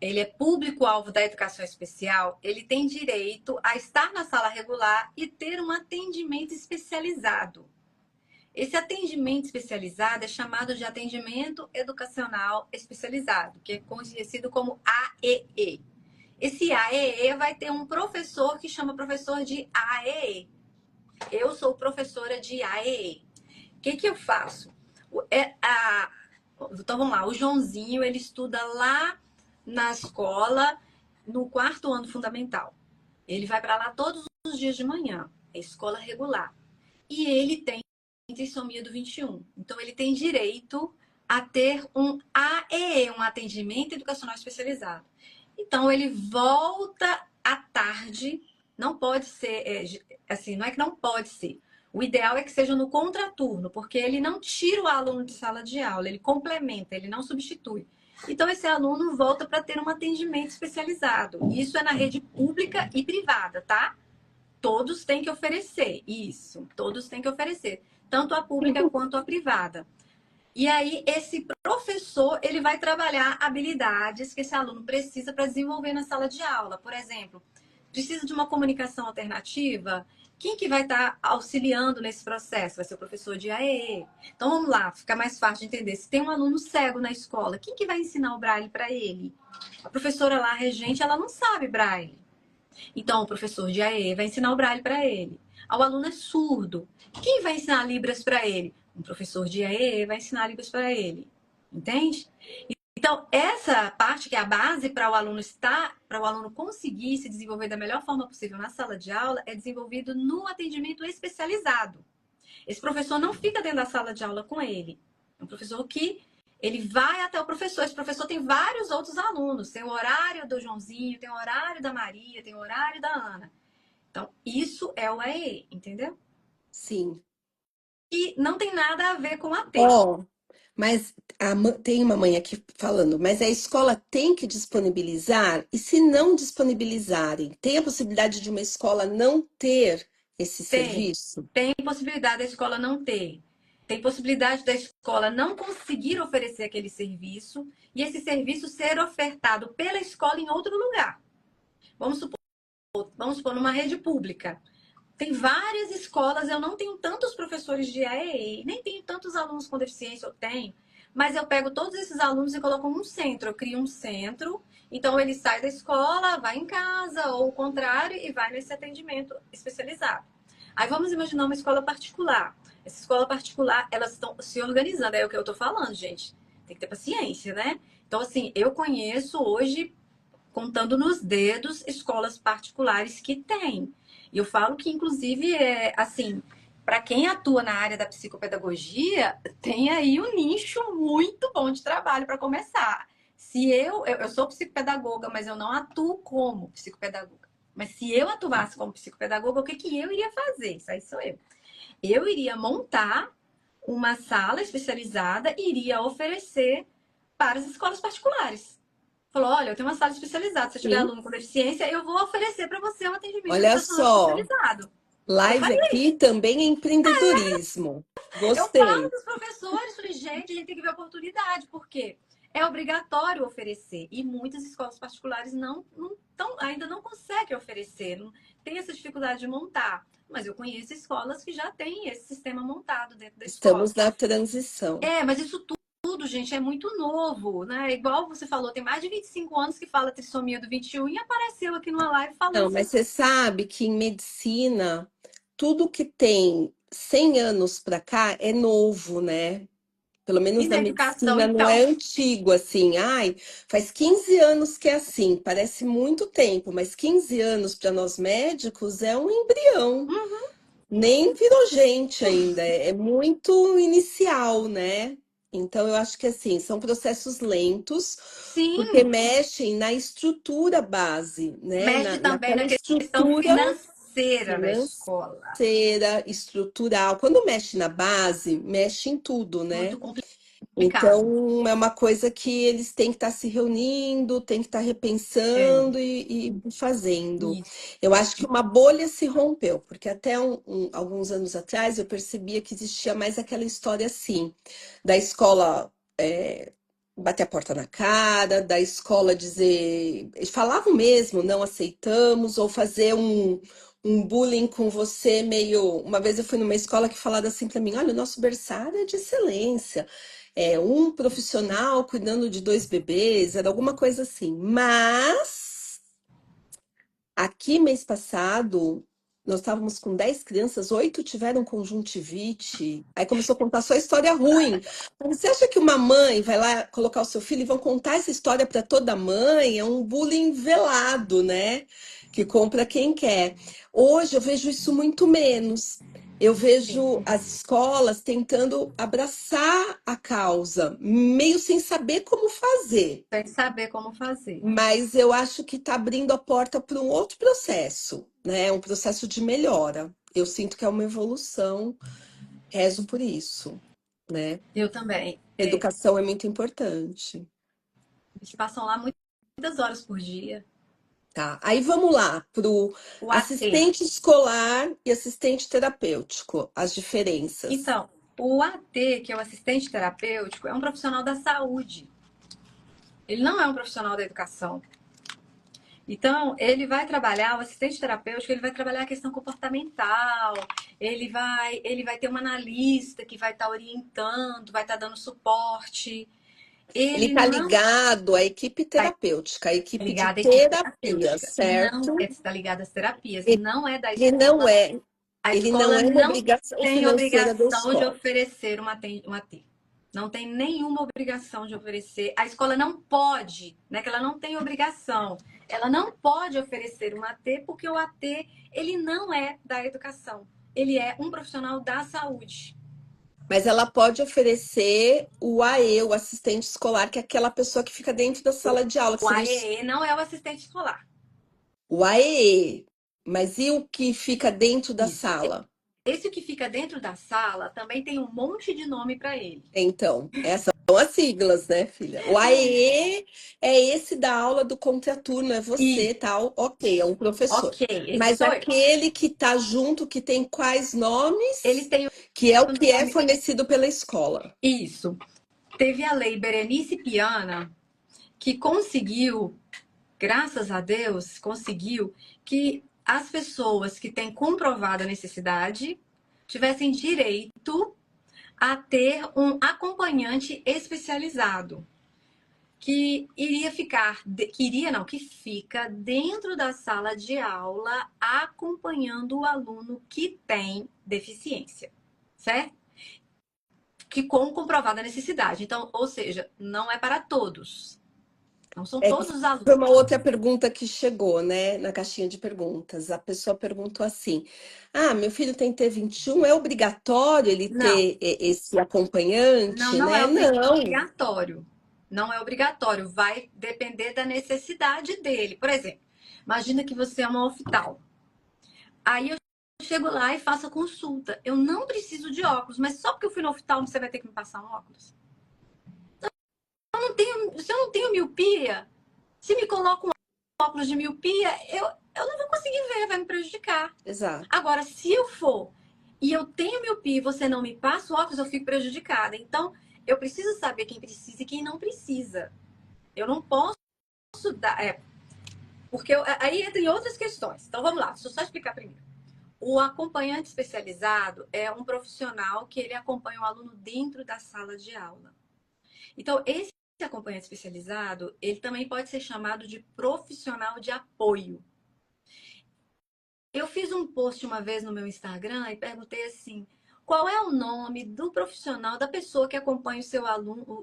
é público-alvo da educação especial, ele tem direito a estar na sala regular e ter um atendimento especializado. Esse atendimento especializado é chamado de atendimento educacional especializado, que é conhecido como AEE. Esse AEE vai ter um professor que chama professor de AEE. Eu sou professora de AEE. O que eu faço? Então vamos lá, o Joãozinho ele estuda lá na escola no quarto ano fundamental. Ele vai para lá todos os dias de manhã, é escola regular. E ele tem trissomia do 21. Então ele tem direito a ter um AEE, um atendimento educacional especializado. Então, ele volta à tarde, não pode ser, assim, não é que não pode ser. O ideal é que seja no contraturno, porque ele não tira o aluno de sala de aula, ele complementa, ele não substitui. Então, esse aluno volta para ter um atendimento especializado. Isso é na rede pública e privada, tá? Todos têm que oferecer isso, todos têm que oferecer, tanto a pública quanto a privada. E aí, esse professor, ele vai trabalhar habilidades que esse aluno precisa para desenvolver na sala de aula. Por exemplo, precisa de uma comunicação alternativa? Quem que vai estar auxiliando nesse processo? Vai ser o professor de AE. Então, vamos lá, fica mais fácil de entender. Se tem um aluno cego na escola, quem que vai ensinar o braille para ele? A professora lá, a regente, ela não sabe braille. Então, o professor de AE vai ensinar o braille para ele. O aluno é surdo. Quem vai ensinar Libras para ele? Um professor de AE vai ensinar Libras para ele. Entende? Então, essa parte que é a base para o aluno estar, para o aluno conseguir se desenvolver da melhor forma possível na sala de aula, é desenvolvido no atendimento especializado. Esse professor não fica dentro da sala de aula com ele. É um professor que ele vai até o professor. Esse professor tem vários outros alunos. Tem o horário do Joãozinho, tem o horário da Maria, tem o horário da Ana. Então, isso é o AE, entendeu? Sim. E não tem nada a ver com a T. Ó, mas tem uma mãe aqui falando, mas a escola tem que disponibilizar, e se não disponibilizarem, tem a possibilidade de uma escola não ter esse Tem. serviço? Tem possibilidade da escola não ter. Tem possibilidade da escola não conseguir oferecer aquele serviço e esse serviço ser ofertado pela escola em outro lugar. Vamos supor numa rede pública. Tem várias escolas, eu não tenho tantos professores de AEE, nem tenho tantos alunos com deficiência, eu tenho, mas eu pego todos esses alunos e coloco num centro, eu crio um centro, então ele sai da escola, vai em casa, ou o contrário, e vai nesse atendimento especializado. Aí vamos imaginar uma escola particular. Essa escola particular, elas estão se organizando, é o que eu tô falando, gente. Tem que ter paciência, né? Então, assim, eu conheço hoje, contando nos dedos, escolas particulares que têm. E eu falo que, inclusive, assim, para quem atua na área da psicopedagogia, tem aí um nicho muito bom de trabalho para começar. Se eu sou psicopedagoga, mas eu não atuo como psicopedagoga. Mas se eu atuasse como psicopedagoga, o que que eu iria fazer? Isso aí sou eu. Eu iria montar uma sala especializada e iria oferecer para as escolas particulares. Falou, olha, eu tenho uma sala especializada. Se tiver Sim. aluno com deficiência, eu vou oferecer para você um atendimento Olha educacional só, especializado. Eu live faria aqui também é empreendedorismo. Eu falo Gostei. para os professores, falei, gente, a gente tem que ver oportunidade, porque é obrigatório oferecer. E muitas escolas particulares ainda não conseguem oferecer, não, tem essa dificuldade de montar. Mas eu conheço escolas que já têm esse sistema montado dentro da escola. Estamos na transição. Mas isso tudo, gente, é muito novo, né? Igual você falou, tem mais de 25 anos que fala trissomia do 21 e apareceu aqui numa live Não, falando mas sobre. você sabe que em medicina, tudo que tem 100 anos para cá é novo, né? Pelo menos E na na educação, medicina não é então. antigo assim. Ai, faz 15 anos que é assim, parece muito tempo, mas 15 anos para nós médicos é um embrião. Nem virou gente ainda, é muito inicial, né? Então eu acho que assim, são processos lentos, porque Sim, mexem na estrutura base, né? mexe também Naquela na questão estrutura financeira da financeira, escola. estrutural. Quando mexe na base, mexe em tudo, Muito né? complicado. Então, é uma coisa que eles têm que estar se reunindo, têm que estar É, repensando e fazendo. isso. Eu acho que uma bolha se rompeu, porque até alguns anos atrás eu percebia que existia mais aquela história assim, da escola bater a porta na cara, da escola dizer, eles falavam mesmo, não aceitamos, ou fazer um bullying com você meio. Uma vez eu fui numa escola que falaram assim para mim: olha, o nosso berçário é de excelência. É um profissional cuidando de dois bebês, era alguma coisa assim. Mas aqui, mês passado, nós estávamos com 10 crianças, 8 tiveram conjuntivite. Aí começou a contar só história ruim. Mas você acha que uma mãe vai lá colocar o seu filho e vão contar essa história para toda mãe? É um bullying velado, né? Que compra quem quer. Hoje eu vejo isso muito menos. Eu Sim, vejo as escolas tentando abraçar a causa, meio sem saber como fazer. tem que saber como fazer. Mas eu acho que está abrindo a porta para um outro processo, né? Um processo de melhora. Eu sinto que é uma evolução, rezo por isso, né? Eu também. Educação é muito importante, Eles passam lá muitas horas por dia. tá? Aí vamos lá para o O AT. assistente escolar e assistente terapêutico, as diferenças. Então, o AT, que é o assistente terapêutico, é um profissional da saúde. Ele não é um profissional da educação. Então, ele vai trabalhar, o assistente terapêutico, ele vai trabalhar a questão comportamental, ele vai ter um analista que vai estar orientando, vai estar dando suporte. Ele Ele está não ligado à equipe está terapêutica, à equipe de ligado à equipe terapia, terapêutica, não certo? está ligado às terapias, não é da Ele não escola. é, A ele não escola é uma não obrigação tem financeira da obrigação de escola. oferecer um AT. Não tem nenhuma obrigação de oferecer. A escola não pode, né? Que ela não tem obrigação. Ela não pode oferecer um AT porque o AT ele não é da educação. Ele é um profissional da saúde. Mas ela pode oferecer o AE, o assistente escolar, que é aquela pessoa que fica dentro da sala de aula, que O seria AEE não é o assistente escolar. o AEE. Mas e o que fica dentro da Isso. sala? Esse que fica dentro da sala também tem um monte de nome para ele. Então, essas são as siglas, né, filha? O AEE é esse da aula do contraturno, é E, você, tal, ok, é um professor. ok, esse Mas sou eu. aquele que tá junto, que tem quais Ele nomes, tem que é o o que é nome. fornecido pela escola. Isso. Teve a lei Berenice Piana que conseguiu, graças a Deus, conseguiu que as pessoas que têm comprovada necessidade tivessem direito a ter um acompanhante especializado que iria ficar, que iria não, que fica dentro da sala de aula acompanhando o aluno que tem deficiência, certo? Que com comprovada necessidade. Então, ou seja, não é para todos. Não são É, todos os foi uma alunos. outra pergunta que chegou, né, na caixinha de perguntas. A pessoa perguntou assim: Ah, meu filho tem T21, é obrigatório ele Não, ter esse não, acompanhante, não é né? Não. obrigatório. Não é obrigatório. Vai depender da necessidade dele. Por exemplo, imagina que você é uma oftalmo. Aí eu chego lá e faço a consulta. Eu não preciso de óculos, mas só porque eu fui no oftalmo você vai ter que me passar um óculos. Se eu não tenho miopia, se me coloca um óculos de miopia, eu não vou conseguir ver, vai me prejudicar. Exato. Agora, se eu for e eu tenho miopia e você não me passa o óculos, eu fico prejudicada. Então, eu preciso saber quem precisa e quem não precisa. Eu não posso dar. Porque aí entra em outras questões. Então, vamos lá, deixa eu só explicar primeiro. O acompanhante especializado é um profissional que ele acompanha o aluno dentro da sala de aula. Então, esse acompanhante especializado, ele também pode ser chamado de profissional de apoio. Eu fiz um post uma vez no meu Instagram e perguntei assim: qual é o nome do profissional, da pessoa que acompanha o seu aluno,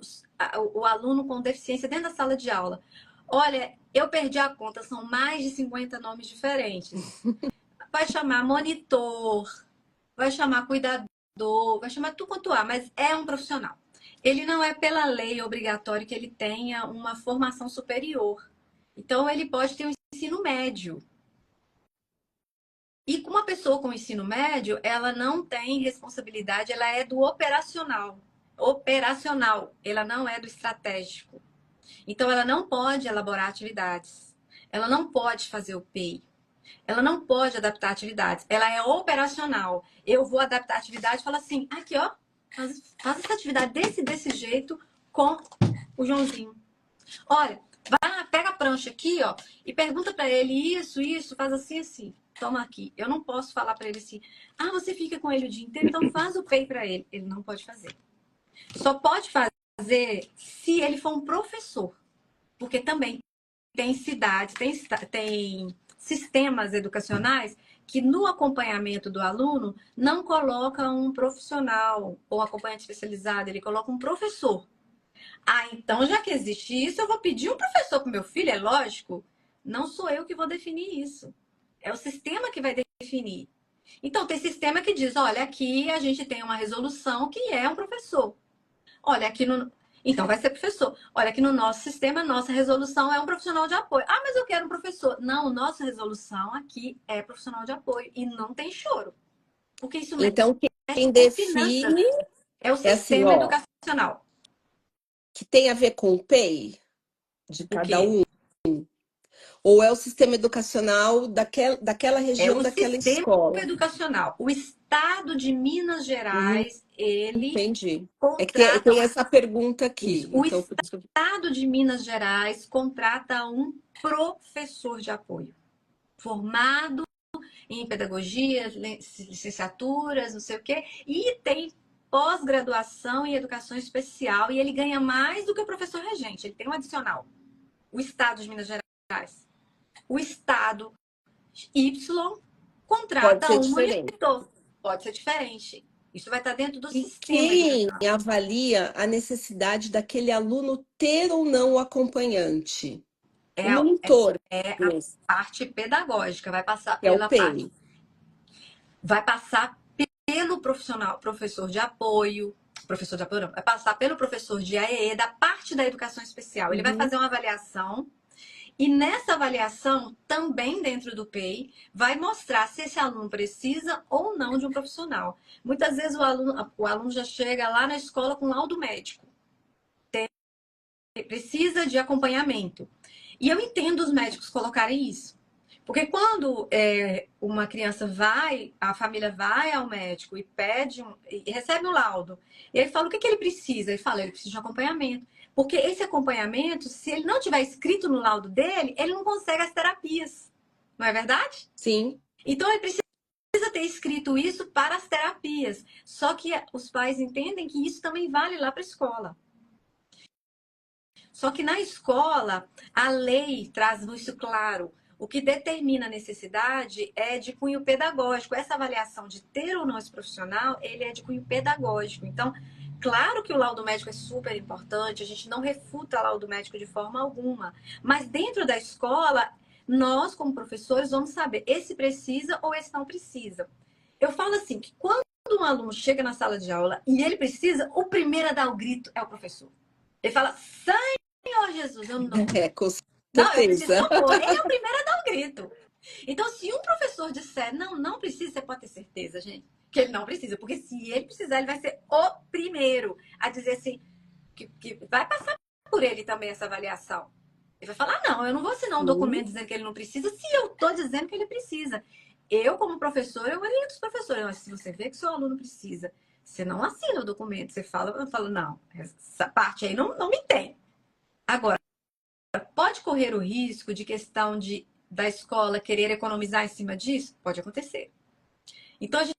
o aluno com deficiência dentro da sala de aula? Olha, eu perdi a conta, são mais de 50 nomes diferentes. Vai chamar monitor, vai chamar cuidador, vai chamar tudo quanto há, mas é um profissional. Ele não é pela lei obrigatório que ele tenha uma formação superior. Então, ele pode ter um ensino médio. E com uma pessoa com ensino médio, ela não tem responsabilidade, ela é do operacional. Operacional, ela não é do estratégico. Então, ela não pode elaborar atividades. Ela não pode fazer o PEI. Ela não pode adaptar atividades. Ela é operacional. Eu vou adaptar a atividade e falo assim: aqui, ó, faz essa atividade desse jeito com o Joãozinho. Olha, vai lá, pega a prancha aqui, ó, e pergunta para ele isso, faz assim, assim. Toma aqui. Eu não posso falar para ele assim: ah, você fica com ele o dia inteiro, então faz o PEI para ele. Ele não pode fazer. Só pode fazer se ele for um professor. Porque também tem cidades, tem sistemas educacionais que no acompanhamento do aluno não coloca um profissional ou acompanhante especializado, ele coloca um professor. Ah, então já que existe isso, eu vou pedir um professor para o meu filho, é lógico. Não sou eu que vou definir isso. É o sistema que vai definir. Então, tem sistema que diz, olha, aqui a gente tem uma resolução que é um professor. Olha, aqui no... Então, vai ser professor. Olha, aqui no nosso sistema, nossa resolução é um profissional de apoio. Ah, mas eu quero um professor. Não, nossa resolução aqui é profissional de apoio. E não tem choro. Porque isso Então, mexe quem com finanças. define É o é assim, sistema ó, educacional. que tem a ver com o PEI de O cada quê? um, ou é o sistema educacional daquela É região, o daquela sistema escola. educacional. O Estado de Minas Hum, Gerais, ele entendi. É que contrata tem essa pergunta aqui. isso. O Então, Estado de Minas Gerais contrata um professor de apoio, formado em pedagogia, licenciaturas, não sei o quê, e tem pós-graduação em educação especial, e ele ganha mais do que o professor regente, ele tem um adicional. O Estado de Minas Gerais. O Estado Y pode contrata ser um diferente. monitor. Pode ser diferente. Isso vai estar dentro do E sistema quem educacional. avalia a necessidade daquele aluno ter ou não o acompanhante? O É, monitor, é a mesmo, parte pedagógica, vai passar que é o pela parte, PEI. vai passar pelo profissional, professor de apoio não, vai passar pelo professor de AEE, da parte da educação especial. Ele vai Uhum. fazer uma avaliação e nessa avaliação, também dentro do PEI, vai mostrar se esse aluno precisa ou não de um profissional. Muitas vezes o aluno já chega lá na escola com laudo médico, precisa de acompanhamento. E eu entendo os médicos colocarem isso. Porque quando uma criança vai, a família vai ao médico e pede, e recebe um laudo, e ele fala o que ele precisa, ele fala, ele precisa de acompanhamento. Porque esse acompanhamento, se ele não tiver escrito no laudo dele, ele não consegue as terapias. Não é verdade? Sim. Então ele precisa ter escrito isso para as terapias. Só que os pais entendem que isso também vale lá para a escola. Só que na escola, a lei traz isso claro. O que determina a necessidade é de cunho pedagógico. Essa avaliação de ter ou não esse profissional, ele é de cunho pedagógico. Então, claro que o laudo médico é super importante, a gente não refuta o laudo médico de forma alguma. Mas dentro da escola, nós, como professores, vamos saber esse precisa ou esse não precisa. Eu falo assim, que quando um aluno chega na sala de aula e ele precisa, o primeiro a dar o grito é o professor. Ele fala, Senhor Jesus, eu não. É, com Não, eu preciso de certeza. socorro. Ele é o primeiro a dar o grito. Então, se um professor disser, não, não precisa, você pode ter certeza, gente, que ele não precisa. Porque se ele precisar, ele vai ser o primeiro a dizer assim, que vai passar por ele também essa avaliação. Ele vai falar, não, eu não vou assinar um Sim. documento dizendo que ele não precisa, se eu estou dizendo que ele precisa. Eu, como professor, eu oriento os professores. Mas se você vê que seu aluno precisa, você não assina o documento. Você fala, eu falo, não, essa parte aí não me tem. Agora, pode correr o risco de questão da escola querer economizar em cima disso? Pode acontecer. Então, a gente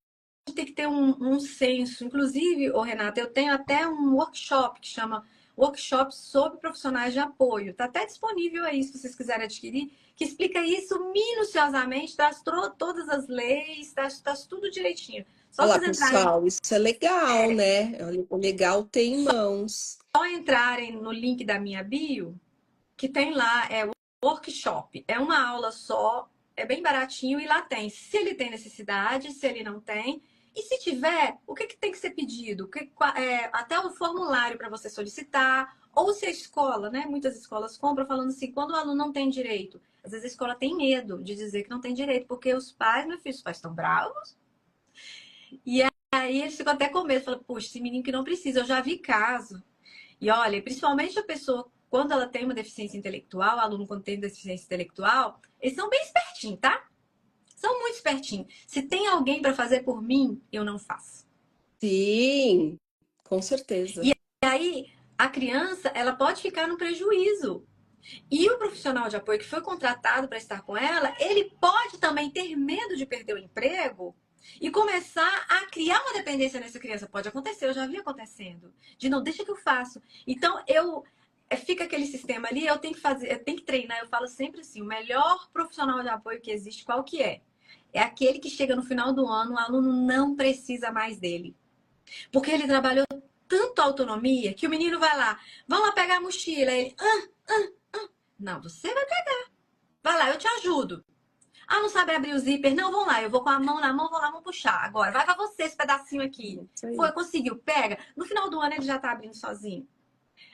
tem que ter um senso. Inclusive, Renata, eu tenho até um workshop que chama Workshop sobre Profissionais de Apoio. Está até disponível aí, se vocês quiserem adquirir, que explica isso minuciosamente, traz todas as leis, traz tudo direitinho. Só Olha lá, vocês entrarem, pessoal, isso é legal, né? O legal tem em mãos. só entrarem no link da minha bio, que tem lá, é workshop. É uma aula só, é bem baratinho e lá tem se ele tem necessidade, se ele não tem. E se tiver, o que tem que ser pedido? Até o formulário para você solicitar, ou se a escola, né? Muitas escolas compram falando assim, quando o aluno não tem direito. Às vezes a escola tem medo de dizer que não tem direito, porque os pais, meu filho, os pais estão bravos. E aí eles ficam até com medo, falam, puxa, esse menino que não precisa, eu já vi caso. E olha, principalmente a pessoa, quando ela tem uma deficiência intelectual, o aluno quando tem deficiência intelectual, eles são bem espertinhos, tá? São muito espertinhos. Se tem alguém para fazer por mim, eu não faço. Sim, com E certeza. aí, a criança, ela pode ficar no prejuízo. E o profissional de apoio que foi contratado para estar com ela, ele pode também ter medo de perder o emprego e começar a criar uma dependência nessa criança. Pode acontecer, eu já vi acontecendo. De não, deixa que eu faço. Então, fica aquele sistema ali, eu tenho que fazer, eu tenho que treinar. Eu falo sempre assim, o melhor profissional de apoio que existe, qual que é? É aquele que chega no final do ano, o aluno não precisa mais dele. Porque ele trabalhou tanto autonomia que o menino vai lá, vamos lá pegar a mochila. Ele, não, você vai pegar. Vai lá, eu te ajudo. Ah, não sabe abrir o zíper? Não, vamos lá. Eu vou com a mão na mão, vou lá, vamos puxar. Agora, vai pra você esse pedacinho aqui. Isso aí. Foi, conseguiu, pega. No final do ano ele já tá abrindo sozinho.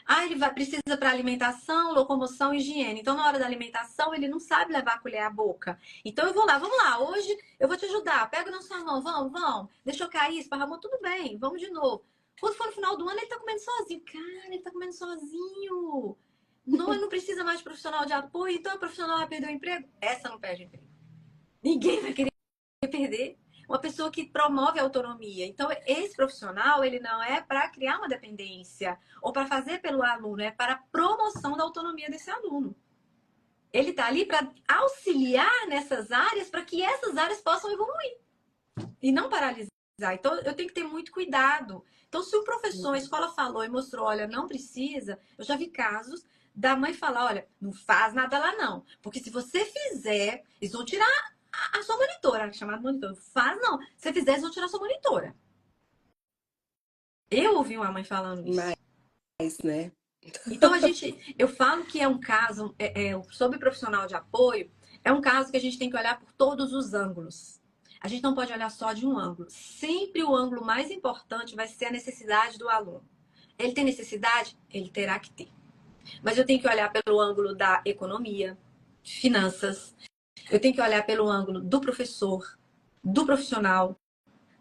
Ah, ele vai, precisa para alimentação, locomoção e higiene. Então, na hora da alimentação, ele não sabe levar a colher à boca. Então, eu vou lá, vamos lá. Hoje eu vou te ajudar. Pega na sua mão, vamos, vamos. Deixa eu cair, esparramou, tudo bem, vamos de novo. Quando for no final do ano, ele tá comendo sozinho. Cara, ele tá comendo sozinho. Não, ele não precisa mais de profissional de apoio. Então, o profissional vai perder o emprego? Essa não perde emprego. Ninguém vai querer perder uma pessoa que promove a autonomia. Então, esse profissional, ele não é para criar uma dependência ou para fazer pelo aluno, é para a promoção da autonomia desse aluno. Ele está ali para auxiliar nessas áreas para que essas áreas possam evoluir e não paralisar. Então, eu tenho que ter muito cuidado. Então, se o professor, a escola falou e mostrou, olha, não precisa, eu já vi casos da mãe falar, olha, não faz nada lá não, porque se você fizer, eles vão tirar a sua monitora, chamada monitora. Faz não. Se você fizer, eles vão tirar a sua monitora. Eu ouvi uma mãe falando isso. Mais, né? Então, eu falo que é um caso, sobre profissional de apoio, é um caso que a gente tem que olhar por todos os ângulos. A gente não pode olhar só de um ângulo. Sempre o ângulo mais importante vai ser a necessidade do aluno. Ele tem necessidade? Ele terá que ter. Mas eu tenho que olhar pelo ângulo da economia, finanças. Eu tenho que olhar pelo ângulo do professor, do profissional,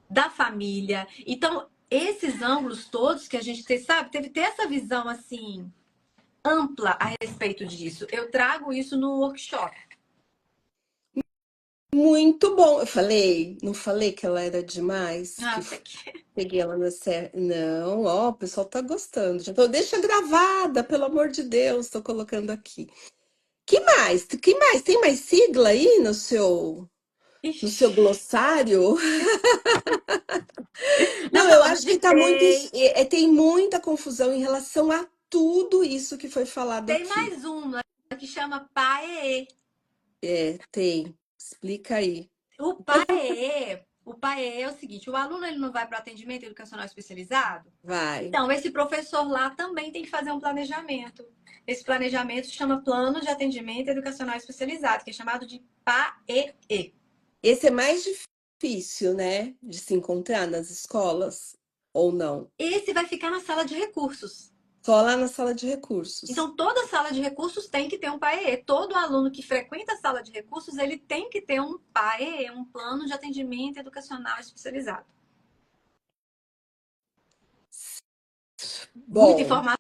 da família. Então, esses ângulos todos que a gente tem, sabe, teve que ter essa visão assim ampla a respeito disso. Eu trago isso no workshop. Muito bom. Eu falei, não falei que ela era demais? Ah, Que até que... peguei ela na série. Não, ó, o pessoal tá gostando. Já tô, deixa gravada, pelo amor de Deus, tô colocando aqui. Que mais? Que mais? Tem mais sigla aí no seu Ixi, glossário? nós Não, eu falamos acho de que tá muito, PEI. tem muita confusão em relação a tudo isso que foi falado Tem aqui. mais uma que chama PAEE. É, tem. Explica aí. O PAEE é o seguinte, o aluno ele não vai para o atendimento educacional especializado? Vai. Então, esse professor lá também tem que fazer um planejamento. Esse planejamento se chama Plano de Atendimento Educacional Especializado, que é chamado de PAEE. Esse é mais difícil, né, de se encontrar nas escolas, ou não? Esse vai ficar na sala de recursos. Só lá na sala de recursos. Então, toda sala de recursos tem que ter um PAEE. Todo aluno que frequenta a sala de recursos, ele tem que ter um PAEE, um Plano de Atendimento Educacional Especializado. Muita Bom, informação,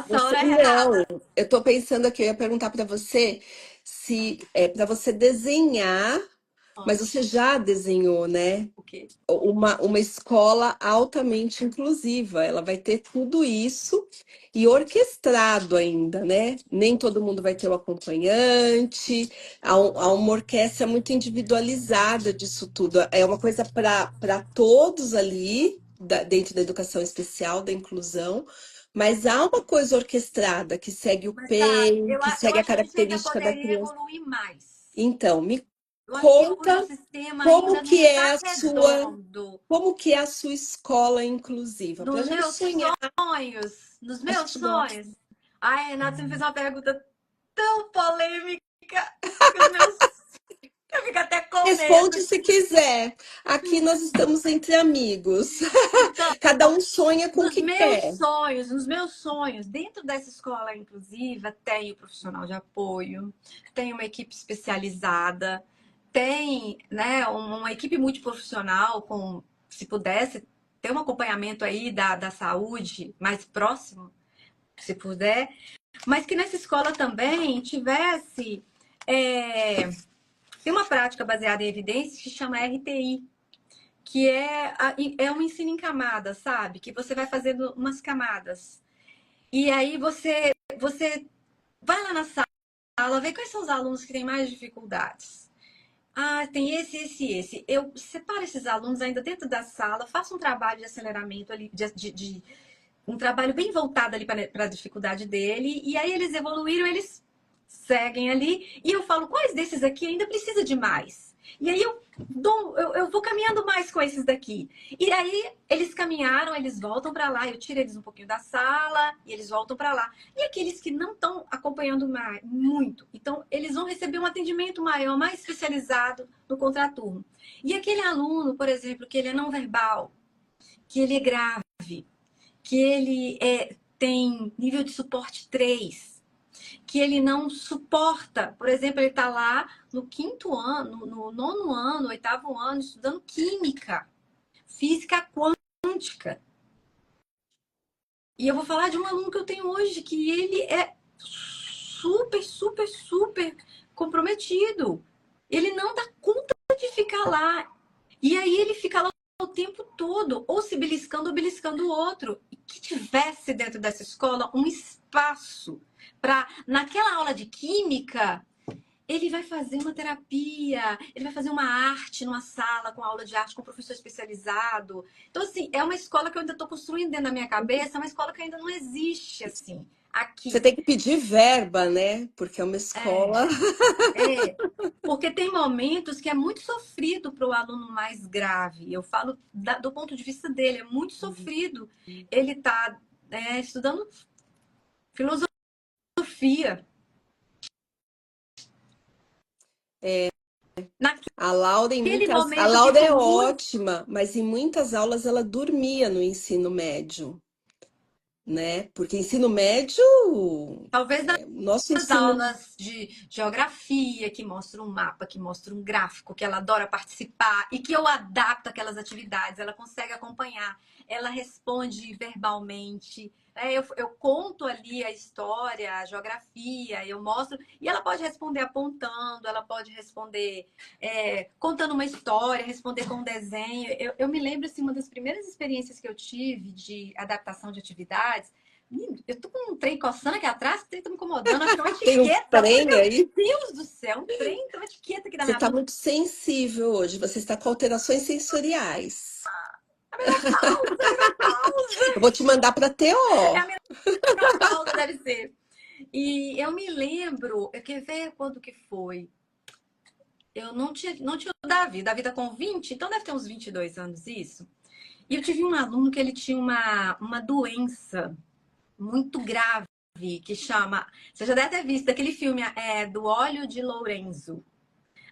você né, não. Renata? Eu tô pensando aqui, eu ia perguntar para você se é para você desenhar, mas Ah, você já desenhou, né? o quê? Uma escola altamente inclusiva. Ela vai ter tudo isso e orquestrado ainda, né? Nem todo mundo vai ter o acompanhante, há uma orquestra muito individualizada disso tudo. É uma coisa para todos ali, dentro da educação especial, da inclusão, mas há uma coisa orquestrada que segue o Mas tá, PEI, eu, que eu segue a acho que a gente ainda característica da poderia criança. evoluir mais. Então, me Eu acho que hoje o conta sistema como ainda não que é está a sua redondo. como que é a sua escola inclusiva? Para a Nos gente meus sonhar, nos a meus gente gosta. sonhos. Ai, Renato, você me fez uma pergunta tão polêmica que os meus. Eu fico até com Responde medo. se quiser. Aqui nós estamos entre amigos. Então, Cada um sonha com o que quer. nos meus sonhos, dentro dessa escola inclusiva, tem o profissional de apoio, tem uma equipe especializada, tem, né, uma equipe multiprofissional com, se pudesse, ter um acompanhamento aí da saúde mais próximo, se puder, mas que nessa escola também tivesse tem uma prática baseada em evidências que chama RTI, que é um ensino em camadas, sabe? Que você vai fazendo umas camadas. E aí você vai lá na sala, vê quais são os alunos que têm mais dificuldades. Ah, tem esse. Eu separo esses alunos ainda dentro da sala, faço um trabalho de aceleramento ali, um trabalho bem voltado ali para a dificuldade dele, e aí eles evoluíram, eles seguem ali, e eu falo, quais desses aqui ainda precisa de mais? E aí eu vou caminhando mais com esses daqui. E aí eles caminharam, eles voltam para lá, eu tiro eles um pouquinho da sala e eles voltam para lá. E aqueles que não estão acompanhando muito, então eles vão receber um atendimento maior, mais especializado no contraturno. E aquele aluno, por exemplo, que ele é não verbal, que ele é grave, que ele tem nível de suporte 3, que ele não suporta. Por exemplo, ele está lá no 5º ano, no 9º ano, 8º ano, estudando química, física quântica. E eu vou falar de um aluno que eu tenho hoje, que ele é super, super, super comprometido. Ele não dá conta de ficar lá. E aí ele fica lá o tempo todo, ou se beliscando ou beliscando o outro. E que tivesse dentro dessa escola um espaço para, naquela aula de química, ele vai fazer uma terapia, ele vai fazer uma arte numa sala com aula de arte com um professor especializado. Então, assim, é uma escola que eu ainda estou construindo dentro da minha cabeça, é uma escola que ainda não existe, assim, Você aqui. tem que pedir verba, né? Porque é uma É, escola. é, porque tem momentos que é muito sofrido para o aluno mais grave. Eu falo do ponto de vista dele, é muito sofrido. Ele está estudando filosofia. Naquele A momento Laura é ficou muito. ótima, mas em muitas aulas ela dormia no ensino médio, né? Porque ensino médio, Talvez nosso as ensino. aulas de geografia, que mostra um mapa, que mostra um gráfico, que ela adora participar e que eu adapto aquelas atividades, ela consegue acompanhar, ela responde verbalmente. Eu conto ali a história, a geografia, eu mostro, e ela pode responder apontando, ela pode responder contando uma história, responder com um desenho. Eu me lembro, assim, uma das primeiras experiências que eu tive de adaptação de atividades. Eu tô com um trem coçando aqui atrás, que tá me incomodando. Acho que é uma Tem um etiqueta. trem Meu aí. Deus do céu, um trem, tem uma etiqueta aqui na Você minha está bunda. muito sensível hoje. Você está com alterações sensoriais. A menopausa, a menopausa. Eu vou te mandar para É TO. a menopausa, deve ser. E eu me lembro, eu quero ver quando que foi. Eu não tinha o Davi tá com 20, então deve ter uns 22 anos isso. E eu tive um aluno que ele tinha uma doença muito grave que chama. Você já deve ter visto aquele filme do óleo de Lourenço.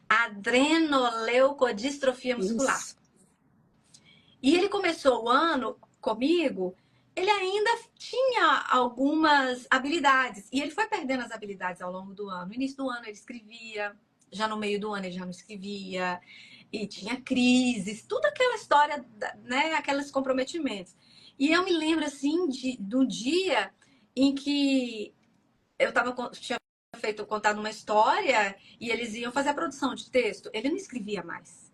Adrenoleucodistrofia muscular. Isso. E ele começou o ano comigo, ele ainda tinha algumas habilidades. E ele foi perdendo as habilidades ao longo do ano. No início do ano ele escrevia, já no meio do ano ele já não escrevia, e tinha crises, tudo aquela história, né, aqueles comprometimentos. E eu me lembro, assim, do dia em que tinha contado uma história e eles iam fazer a produção de texto. Ele não escrevia mais.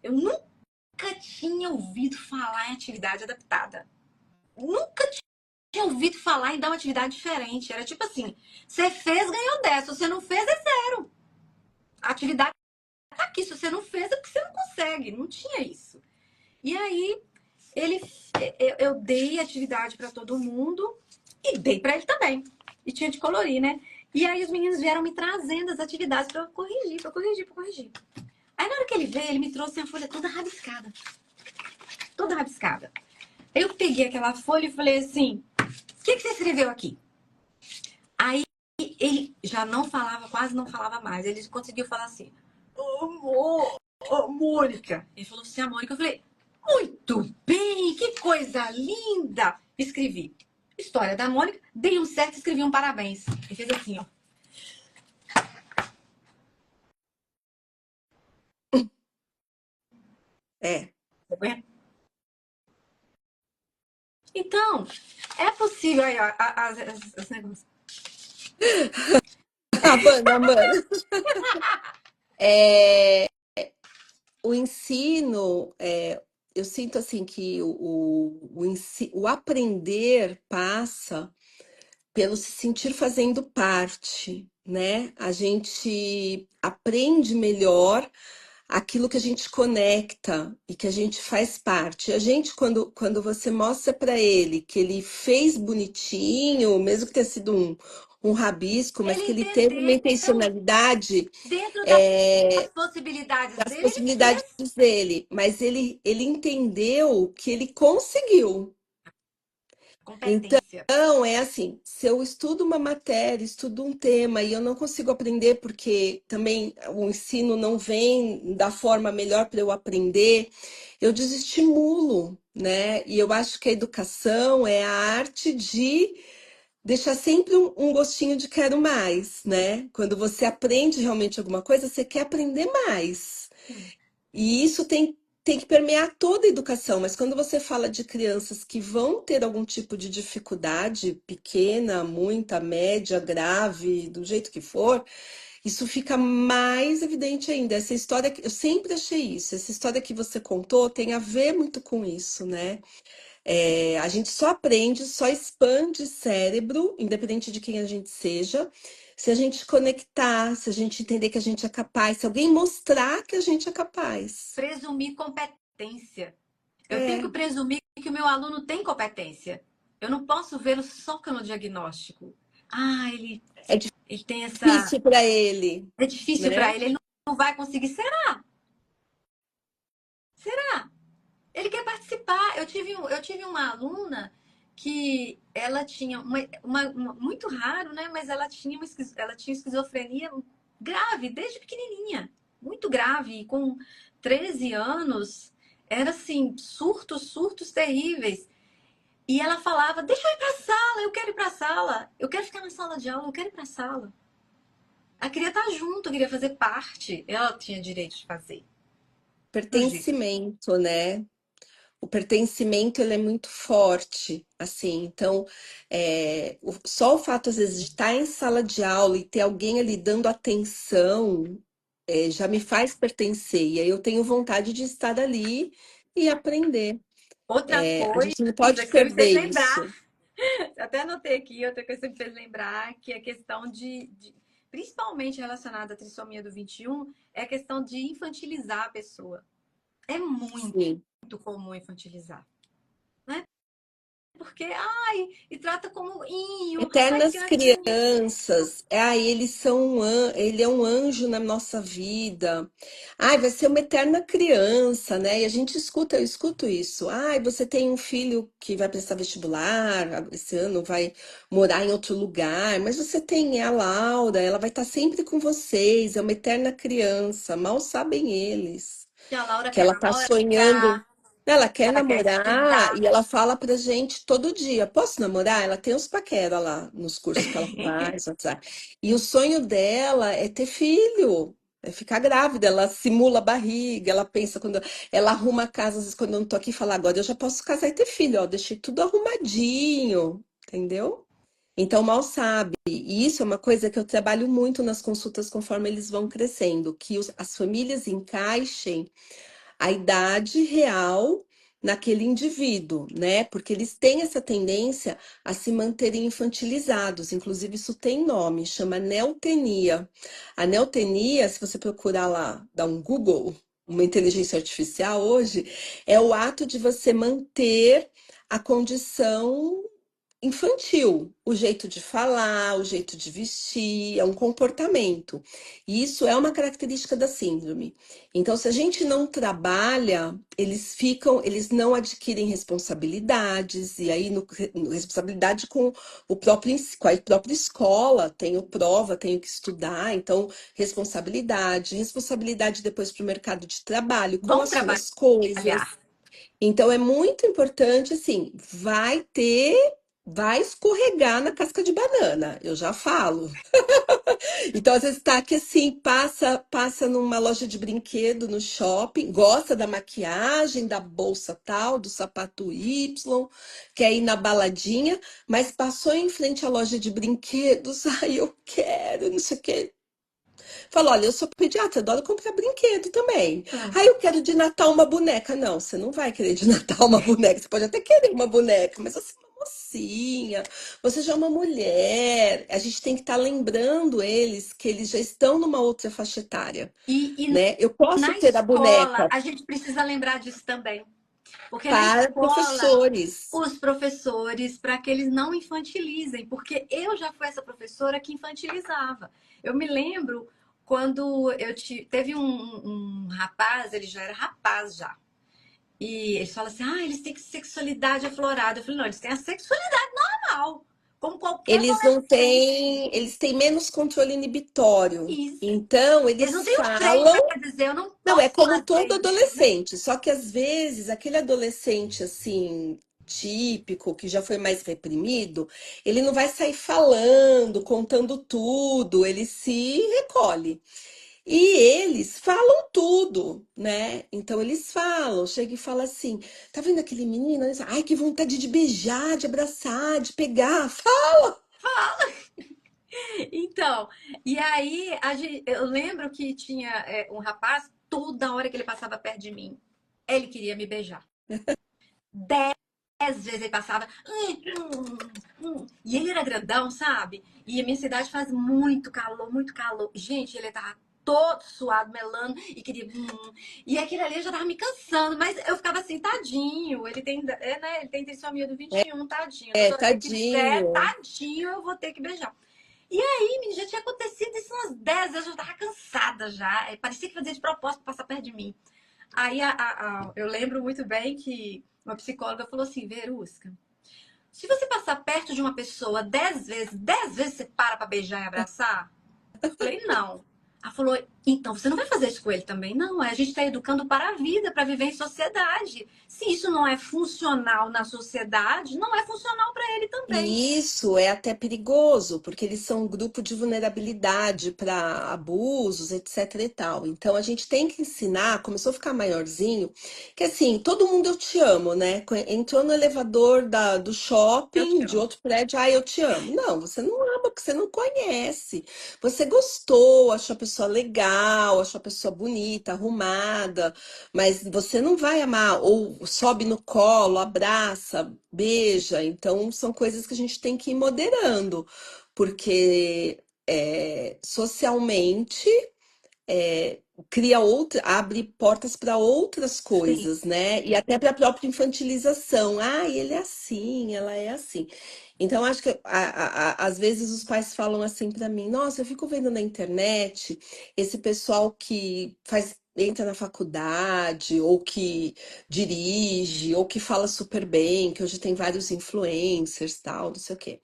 Eu nunca tinha ouvido falar em atividade adaptada. Nunca tinha ouvido falar em dar uma atividade diferente. Era tipo assim: você fez, ganhou 10. Se você não fez, é 0. A atividade tá aqui. Se você não fez, é porque você não consegue. Não tinha isso. E aí, ele, eu dei atividade para todo mundo e dei para ele também. E tinha de colorir, né? E aí os meninos vieram me trazendo as atividades para eu corrigir, para corrigir, para corrigir. Aí na hora que ele veio, ele me trouxe a folha toda rabiscada. Toda rabiscada. Eu peguei aquela folha e falei assim: o que você escreveu aqui? Aí ele já não falava, quase não falava mais. Ele conseguiu falar assim: Mônica. Ele falou assim: a Mônica. Eu falei: muito bem, que coisa linda. Escrevi história da Mônica, dei um certo e escrevi um parabéns. Ele fez assim, ó. É. Então, é possível aí, ó, as negócios. Amanda. É, o ensino, eu sinto assim que o aprender passa pelo se sentir fazendo parte, né? A gente aprende melhor aquilo que a gente conecta e que a gente faz parte. A gente, quando você mostra para ele que ele fez bonitinho, mesmo que tenha sido um rabisco, mas Ele que ele teve uma entendeu, intencionalidade, dentro das é, possibilidades das dele, ele possibilidades fez dele, mas ele entendeu que ele conseguiu. competência. Então, é assim, se eu estudo uma matéria, estudo um tema e eu não consigo aprender porque também o ensino não vem da forma melhor para eu aprender, eu desestimulo, né? E eu acho que a educação é a arte de deixar sempre um gostinho de quero mais, né? Quando você aprende realmente alguma coisa, você quer aprender mais. Sim. E isso tem que permear toda a educação, mas quando você fala de crianças que vão ter algum tipo de dificuldade, pequena, muita, média, grave, do jeito que for, isso fica mais evidente ainda. Essa história, eu sempre achei isso, essa história que você contou tem a ver muito com isso, né? A gente só aprende, só expande cérebro, independente de quem a gente seja, se a gente conectar, se a gente entender que a gente é capaz, se alguém mostrar que a gente é capaz. Presumir competência. Eu tenho que É, presumir que o meu aluno tem competência. Eu não posso vê-lo só pelo diagnóstico. Ah, é ele tem essa. difícil para ele, É difícil para né? ele, ele não vai conseguir. Será? Ele quer participar. Eu tive uma aluna que ela tinha muito raro, né? Mas ela tinha esquizofrenia grave desde pequenininha, muito grave, e com 13 anos era assim, surtos terríveis. E ela falava: "Deixa eu ir para a sala, eu quero ir para a sala, eu quero ficar na sala de aula, eu quero ir para a sala". Ela queria estar junto, queria fazer parte. Ela tinha direito de fazer, do jeito. Pertencimento, né? O pertencimento ele é muito forte, assim. Então, só o fato às vezes de estar em sala de aula e ter alguém ali dando atenção, já me faz pertencer. E aí eu tenho vontade de estar ali e aprender. Outra A coisa gente não que pode você me perder fez lembrar, isso. até anotei aqui, outra coisa que você me fez lembrar, que é a questão principalmente relacionada à trissomia do 21, é a questão de infantilizar a pessoa. É muito Sim. comum infantilizar, né? Porque, ai, e trata como ai, que Eternas gracinha. crianças, eles são ele é um anjo na nossa vida. Ai, vai ser uma eterna criança, né? E a gente escuta, eu escuto isso. Ai, você tem um filho que vai prestar vestibular, esse ano vai morar em outro lugar, mas você tem a Laura, ela vai estar sempre com vocês, é uma eterna criança. Mal sabem eles Que a Laura que quer ela tá namorar, sonhando. Ela que quer ela quer namorar estudar. e ela fala pra gente todo dia: posso namorar? Ela tem os paquera lá nos cursos que ela faz, WhatsApp. E o sonho dela é ter filho. É ficar grávida, ela simula a barriga, ela pensa quando ela arruma a casa, às vezes quando eu não tô aqui, fala, agora eu já posso casar e ter filho, ó, deixei tudo arrumadinho, entendeu? Então mal sabe. E isso é uma coisa que eu trabalho muito nas consultas conforme eles vão crescendo, que as famílias encaixem a idade real naquele indivíduo, né? Porque eles têm essa tendência a se manterem infantilizados. Inclusive, isso tem nome, chama neotenia. A neotenia, se você procurar lá, dar um Google, uma inteligência artificial hoje, é o ato de você manter a condição infantil, o jeito de falar, o jeito de vestir, é um comportamento. E isso é uma característica da síndrome. Então, se a gente não trabalha, eles não adquirem responsabilidades, e aí responsabilidade com com a própria escola, tenho prova, tenho que estudar, então responsabilidade depois para o mercado de trabalho, com Vão as suas trabalhar. coisas. Então é muito importante, assim, vai escorregar na casca de banana, eu já falo. Então, às vezes tá aqui assim, passa numa loja de brinquedo no shopping, gosta da maquiagem, da bolsa tal, do sapato Y, quer ir na baladinha, mas passou em frente à loja de brinquedos, ai, eu quero, não sei o quê. Falou, olha, eu sou pediatra, adoro comprar brinquedo também. Ah, Aí eu quero de Natal uma boneca. Não, você não vai querer de Natal uma boneca. Você pode até querer uma boneca, mas assim, uma mocinha, você já é uma mulher. A gente tem que estar lembrando eles que eles já estão numa outra faixa etária, E né? Eu posso na ter a escola, boneca a gente precisa lembrar disso também. Porque na para escola, professores. os professores, para que eles não infantilizem, porque eu já fui essa professora que infantilizava. Eu me lembro quando teve um rapaz, ele já era rapaz já. E eles falam assim: ah, eles têm sexualidade aflorada. Eu falei: não, eles têm a sexualidade normal, como qualquer Eles não adolescente. têm, eles têm menos controle inibitório. Isso. Então, Eles eles não têm o freio falam. para dizer: eu não Não, é posso como fazer todo isso. adolescente, só que às vezes aquele adolescente assim, típico, que já foi mais reprimido, ele não vai sair falando, contando tudo, ele se recolhe. E eles falam tudo, né? Então eles falam, chega e fala assim: tá vendo aquele menino? Ai, que vontade de beijar, de abraçar, de pegar. Fala! Então, e aí eu lembro que tinha um rapaz, toda hora que ele passava perto de mim, ele queria me beijar. 10 vezes ele passava. E ele era grandão, sabe? E a minha cidade faz muito calor, muito calor. Gente, ele tava todo suado, melando e queria. E aquele ali já tava me cansando, mas eu ficava assim, tadinho. Ele tem, né? Ele tem trissomia do 21, tadinho. É, Toda vez que vier, tadinho. tadinho, eu vou ter que beijar. E aí, menina, já tinha acontecido isso umas 10 vezes, eu já tava cansada já. Parecia que fazia de propósito pra passar perto de mim. Aí eu lembro muito bem que uma psicóloga falou assim: Verusca, se você passar perto de uma pessoa 10 vezes você para beijar e abraçar? Eu falei: não. Ela falou: então você não vai fazer isso com ele também? Não, a gente está educando para a vida, para viver em sociedade. Se isso não é funcional na sociedade, não é funcional para ele também. E isso é até perigoso, porque eles são um grupo de vulnerabilidade para abusos, etc e tal. Então a gente tem que ensinar, começou a ficar maiorzinho, que assim, todo mundo eu te amo, né? Entrou no elevador do Eu te shopping, de amo. outro prédio, eu te amo. Não, você não ama porque você não conhece. Você gostou, achou a pessoa legal, achou a pessoa bonita, arrumada, mas você não vai amar, ou sobe no colo, abraça, beija. Então, são coisas que a gente tem que ir moderando, porque socialmente é, cria outra, abre portas para outras Sim, coisas, né? E até para a própria infantilização. Ah, ele é assim, ela é assim. Então, acho que às vezes os pais falam assim para mim: nossa, eu fico vendo na internet esse pessoal que faz. Entra na faculdade, ou que dirige, ou que fala super bem, que hoje tem vários influencers, tal, não sei o quê.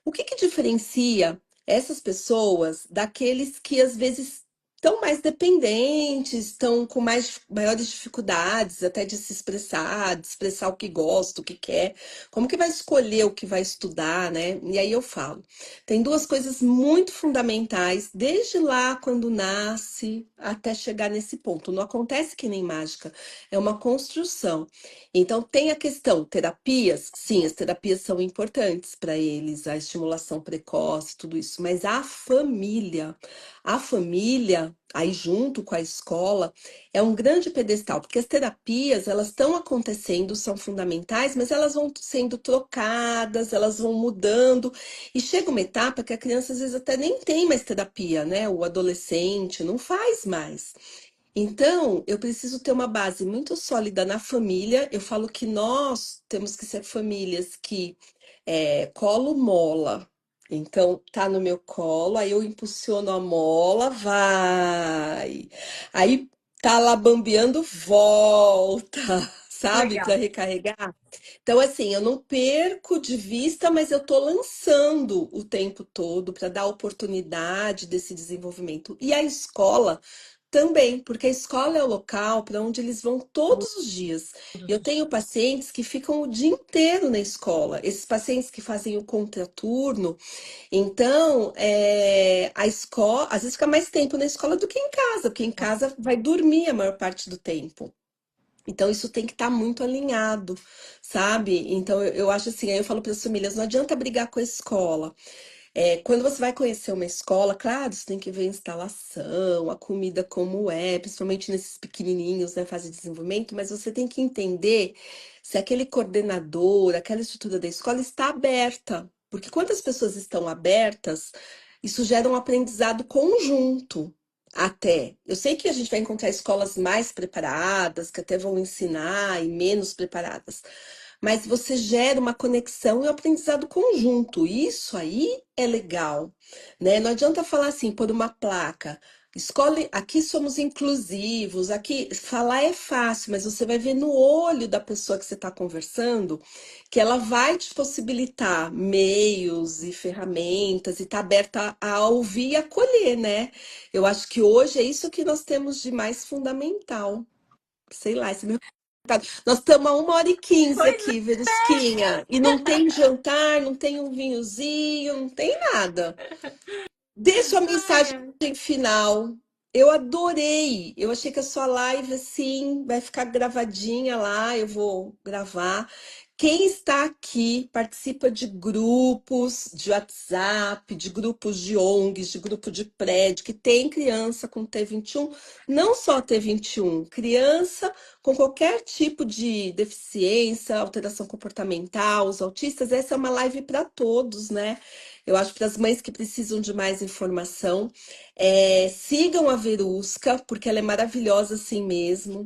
O que que diferencia essas pessoas daqueles que às vezes estão mais dependentes, estão com maiores dificuldades até de se expressar, de expressar o que gosta, o que quer? Como que vai escolher o que vai estudar, né? E aí eu falo, tem duas coisas muito fundamentais, desde lá quando nasce até chegar nesse ponto. Não acontece que nem mágica, é uma construção. Então, tem a questão, terapias, sim, as terapias são importantes para eles, a estimulação precoce, tudo isso, mas a família, aí junto com a escola, é um grande pedestal, porque as terapias, elas estão acontecendo, são fundamentais, mas elas vão sendo trocadas, elas vão mudando, e chega uma etapa que a criança às vezes até nem tem mais terapia, né? O adolescente não faz mais. Então, eu preciso ter uma base muito sólida na família. Eu falo que nós temos que ser famílias que colo mola. Então, tá no meu colo, aí eu impulsiono a mola, vai. Aí tá lá bambeando, volta, sabe, para legal. recarregar. Então, assim, eu não perco de vista, mas eu tô lançando o tempo todo para dar oportunidade desse desenvolvimento. E a escola também, porque a escola é o local para onde eles vão todos os dias. Eu tenho pacientes que ficam o dia inteiro na escola, esses pacientes que fazem o contraturno, então a escola, às vezes fica mais tempo na escola do que em casa, porque em casa vai dormir a maior parte do tempo. Então, isso tem que estar muito alinhado, sabe? Então, eu acho assim, aí eu falo para as famílias, não adianta brigar com a escola. Quando você vai conhecer uma escola, claro, você tem que ver a instalação, a comida como é, principalmente nesses pequenininhos, né, fase de desenvolvimento, mas você tem que entender se aquele coordenador, aquela estrutura da escola está aberta. Porque quando as pessoas estão abertas, isso gera um aprendizado conjunto. Até. Eu sei que a gente vai encontrar escolas mais preparadas, que até vão ensinar, e menos preparadas. Mas você gera uma conexão e um aprendizado conjunto. Isso aí é legal, né? Não adianta falar assim, por uma placa. Escolhe, aqui somos inclusivos, aqui falar é fácil, mas você vai ver no olho da pessoa que você está conversando que ela vai te possibilitar meios e ferramentas e tá aberta a ouvir e acolher, né? Eu acho que hoje é isso que nós temos de mais fundamental. Sei lá, esse é meu recado. Nós estamos a 1h15 Pois aqui, Verusquinha, e não tem jantar, não tem um vinhozinho, não tem nada. Dê sua ai, mensagem ai. final. Eu adorei. Eu achei que a sua live, assim, vai ficar gravadinha lá. Eu vou gravar. Quem está aqui participa de grupos de WhatsApp, de grupos de ONGs, de grupo de prédio, que tem criança com T21, não só T21, criança com qualquer tipo de deficiência, alteração comportamental, os autistas. Essa é uma live para todos, né? Eu acho para as mães que precisam de mais informação, sigam a Verusca, porque ela é maravilhosa assim mesmo.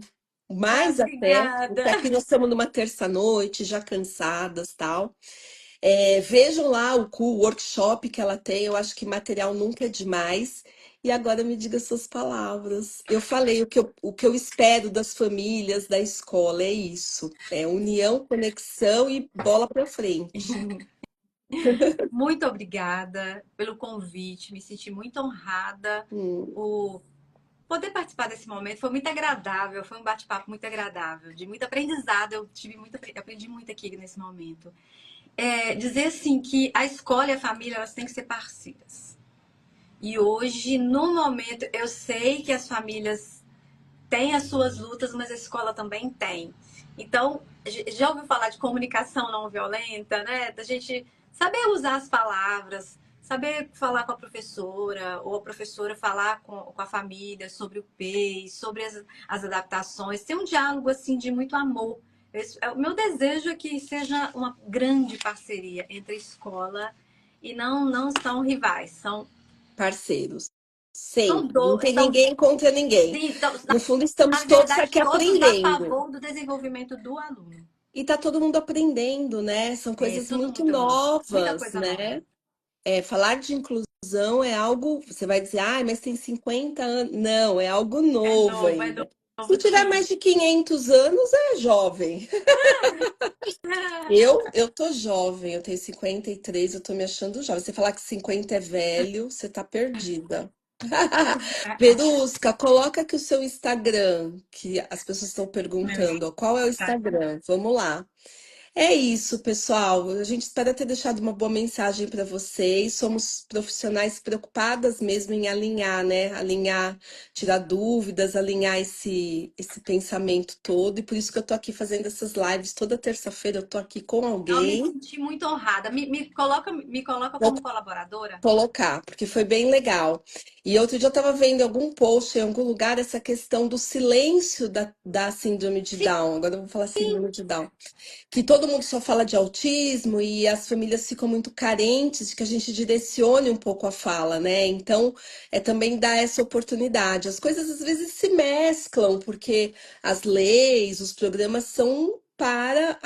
Ai, Mais até, porque obrigada. aqui nós estamos numa terça-noite, já cansadas, tal. Vejam lá o workshop que ela tem, eu acho que material nunca é demais. E agora me diga suas palavras. Eu falei o que eu espero das famílias, da escola, é isso. É união, conexão e bola para frente. Muito obrigada pelo convite. Me senti muito honrada Hum. por poder participar desse momento. Foi muito agradável, foi um bate-papo muito agradável, de muito aprendizado. Aprendi muito aqui nesse momento. Dizer assim que a escola e a família elas têm que ser parceiras. E hoje, no momento, eu sei que as famílias têm as suas lutas, mas a escola também tem. Então, já ouviu falar de comunicação não violenta, né? Da gente saber usar as palavras, saber falar com a professora, ou a professora falar com a família sobre o PEI, sobre as adaptações, ter um diálogo assim de muito amor. O meu desejo é que seja uma grande parceria entre a escola e não são rivais, Parceiros. Sempre. Não tem são ninguém contra ninguém. sim, No fundo, na estamos todos verdade, aqui todos a aprendendo. favor do desenvolvimento do aluno. E tá todo mundo aprendendo, né? São coisas Tudo muito muito novo, muita novas, coisa nova. né? Falar de inclusão é algo. Você vai dizer, ah, mas tem 50 anos. Não, é algo novo É ainda. Se novo, tiver sim. mais de 500 anos, é jovem. Eu tô jovem, eu tenho 53, eu tô me achando jovem. Você falar que 50 é velho, você tá perdida. Verusca, coloca aqui o seu Instagram, que as pessoas estão Meu perguntando, ó, qual é o Instagram. Instagram? Vamos lá. É isso, pessoal. A gente espera ter deixado uma boa mensagem para vocês. Somos profissionais preocupadas mesmo em alinhar, né? Alinhar, tirar dúvidas, alinhar esse pensamento todo. E por isso que eu tô aqui fazendo essas lives toda terça-feira. Eu tô aqui com Eu me alguém. senti muito honrada. Me coloca Vou como colaboradora? colocar, porque foi bem legal. E outro dia eu estava vendo em algum post, em algum lugar, essa questão do silêncio da síndrome de Sim, Down. Agora eu vou falar síndrome de Down. Que todo mundo só fala de autismo e as famílias ficam muito carentes de que a gente direcione um pouco a fala, né? Então, também dar essa oportunidade. As coisas às vezes se mesclam, porque as leis, os programas são para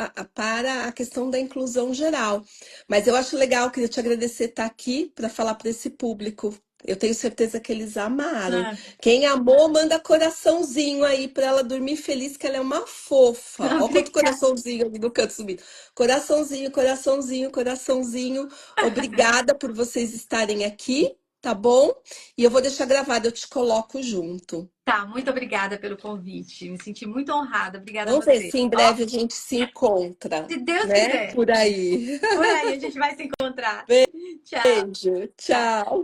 a questão da inclusão geral. Mas eu acho legal, queria te agradecer estar aqui para falar para esse público. Eu tenho certeza que eles amaram. ah, Quem amou, manda coraçãozinho aí para ela dormir feliz, que ela é uma fofa. Ó, quanto obrigada. coraçãozinho ali no canto subindo. Coraçãozinho, coraçãozinho, coraçãozinho. Obrigada por vocês estarem aqui, tá bom? E eu vou deixar gravado, eu te coloco junto. Tá, muito obrigada pelo convite. Me senti muito honrada. Obrigada a Vamos ver você. se em Ó, breve a gente se encontra, se Deus né? quiser, Por aí. por aí a gente vai se encontrar. Tchau. Beijo, Tchau. tchau.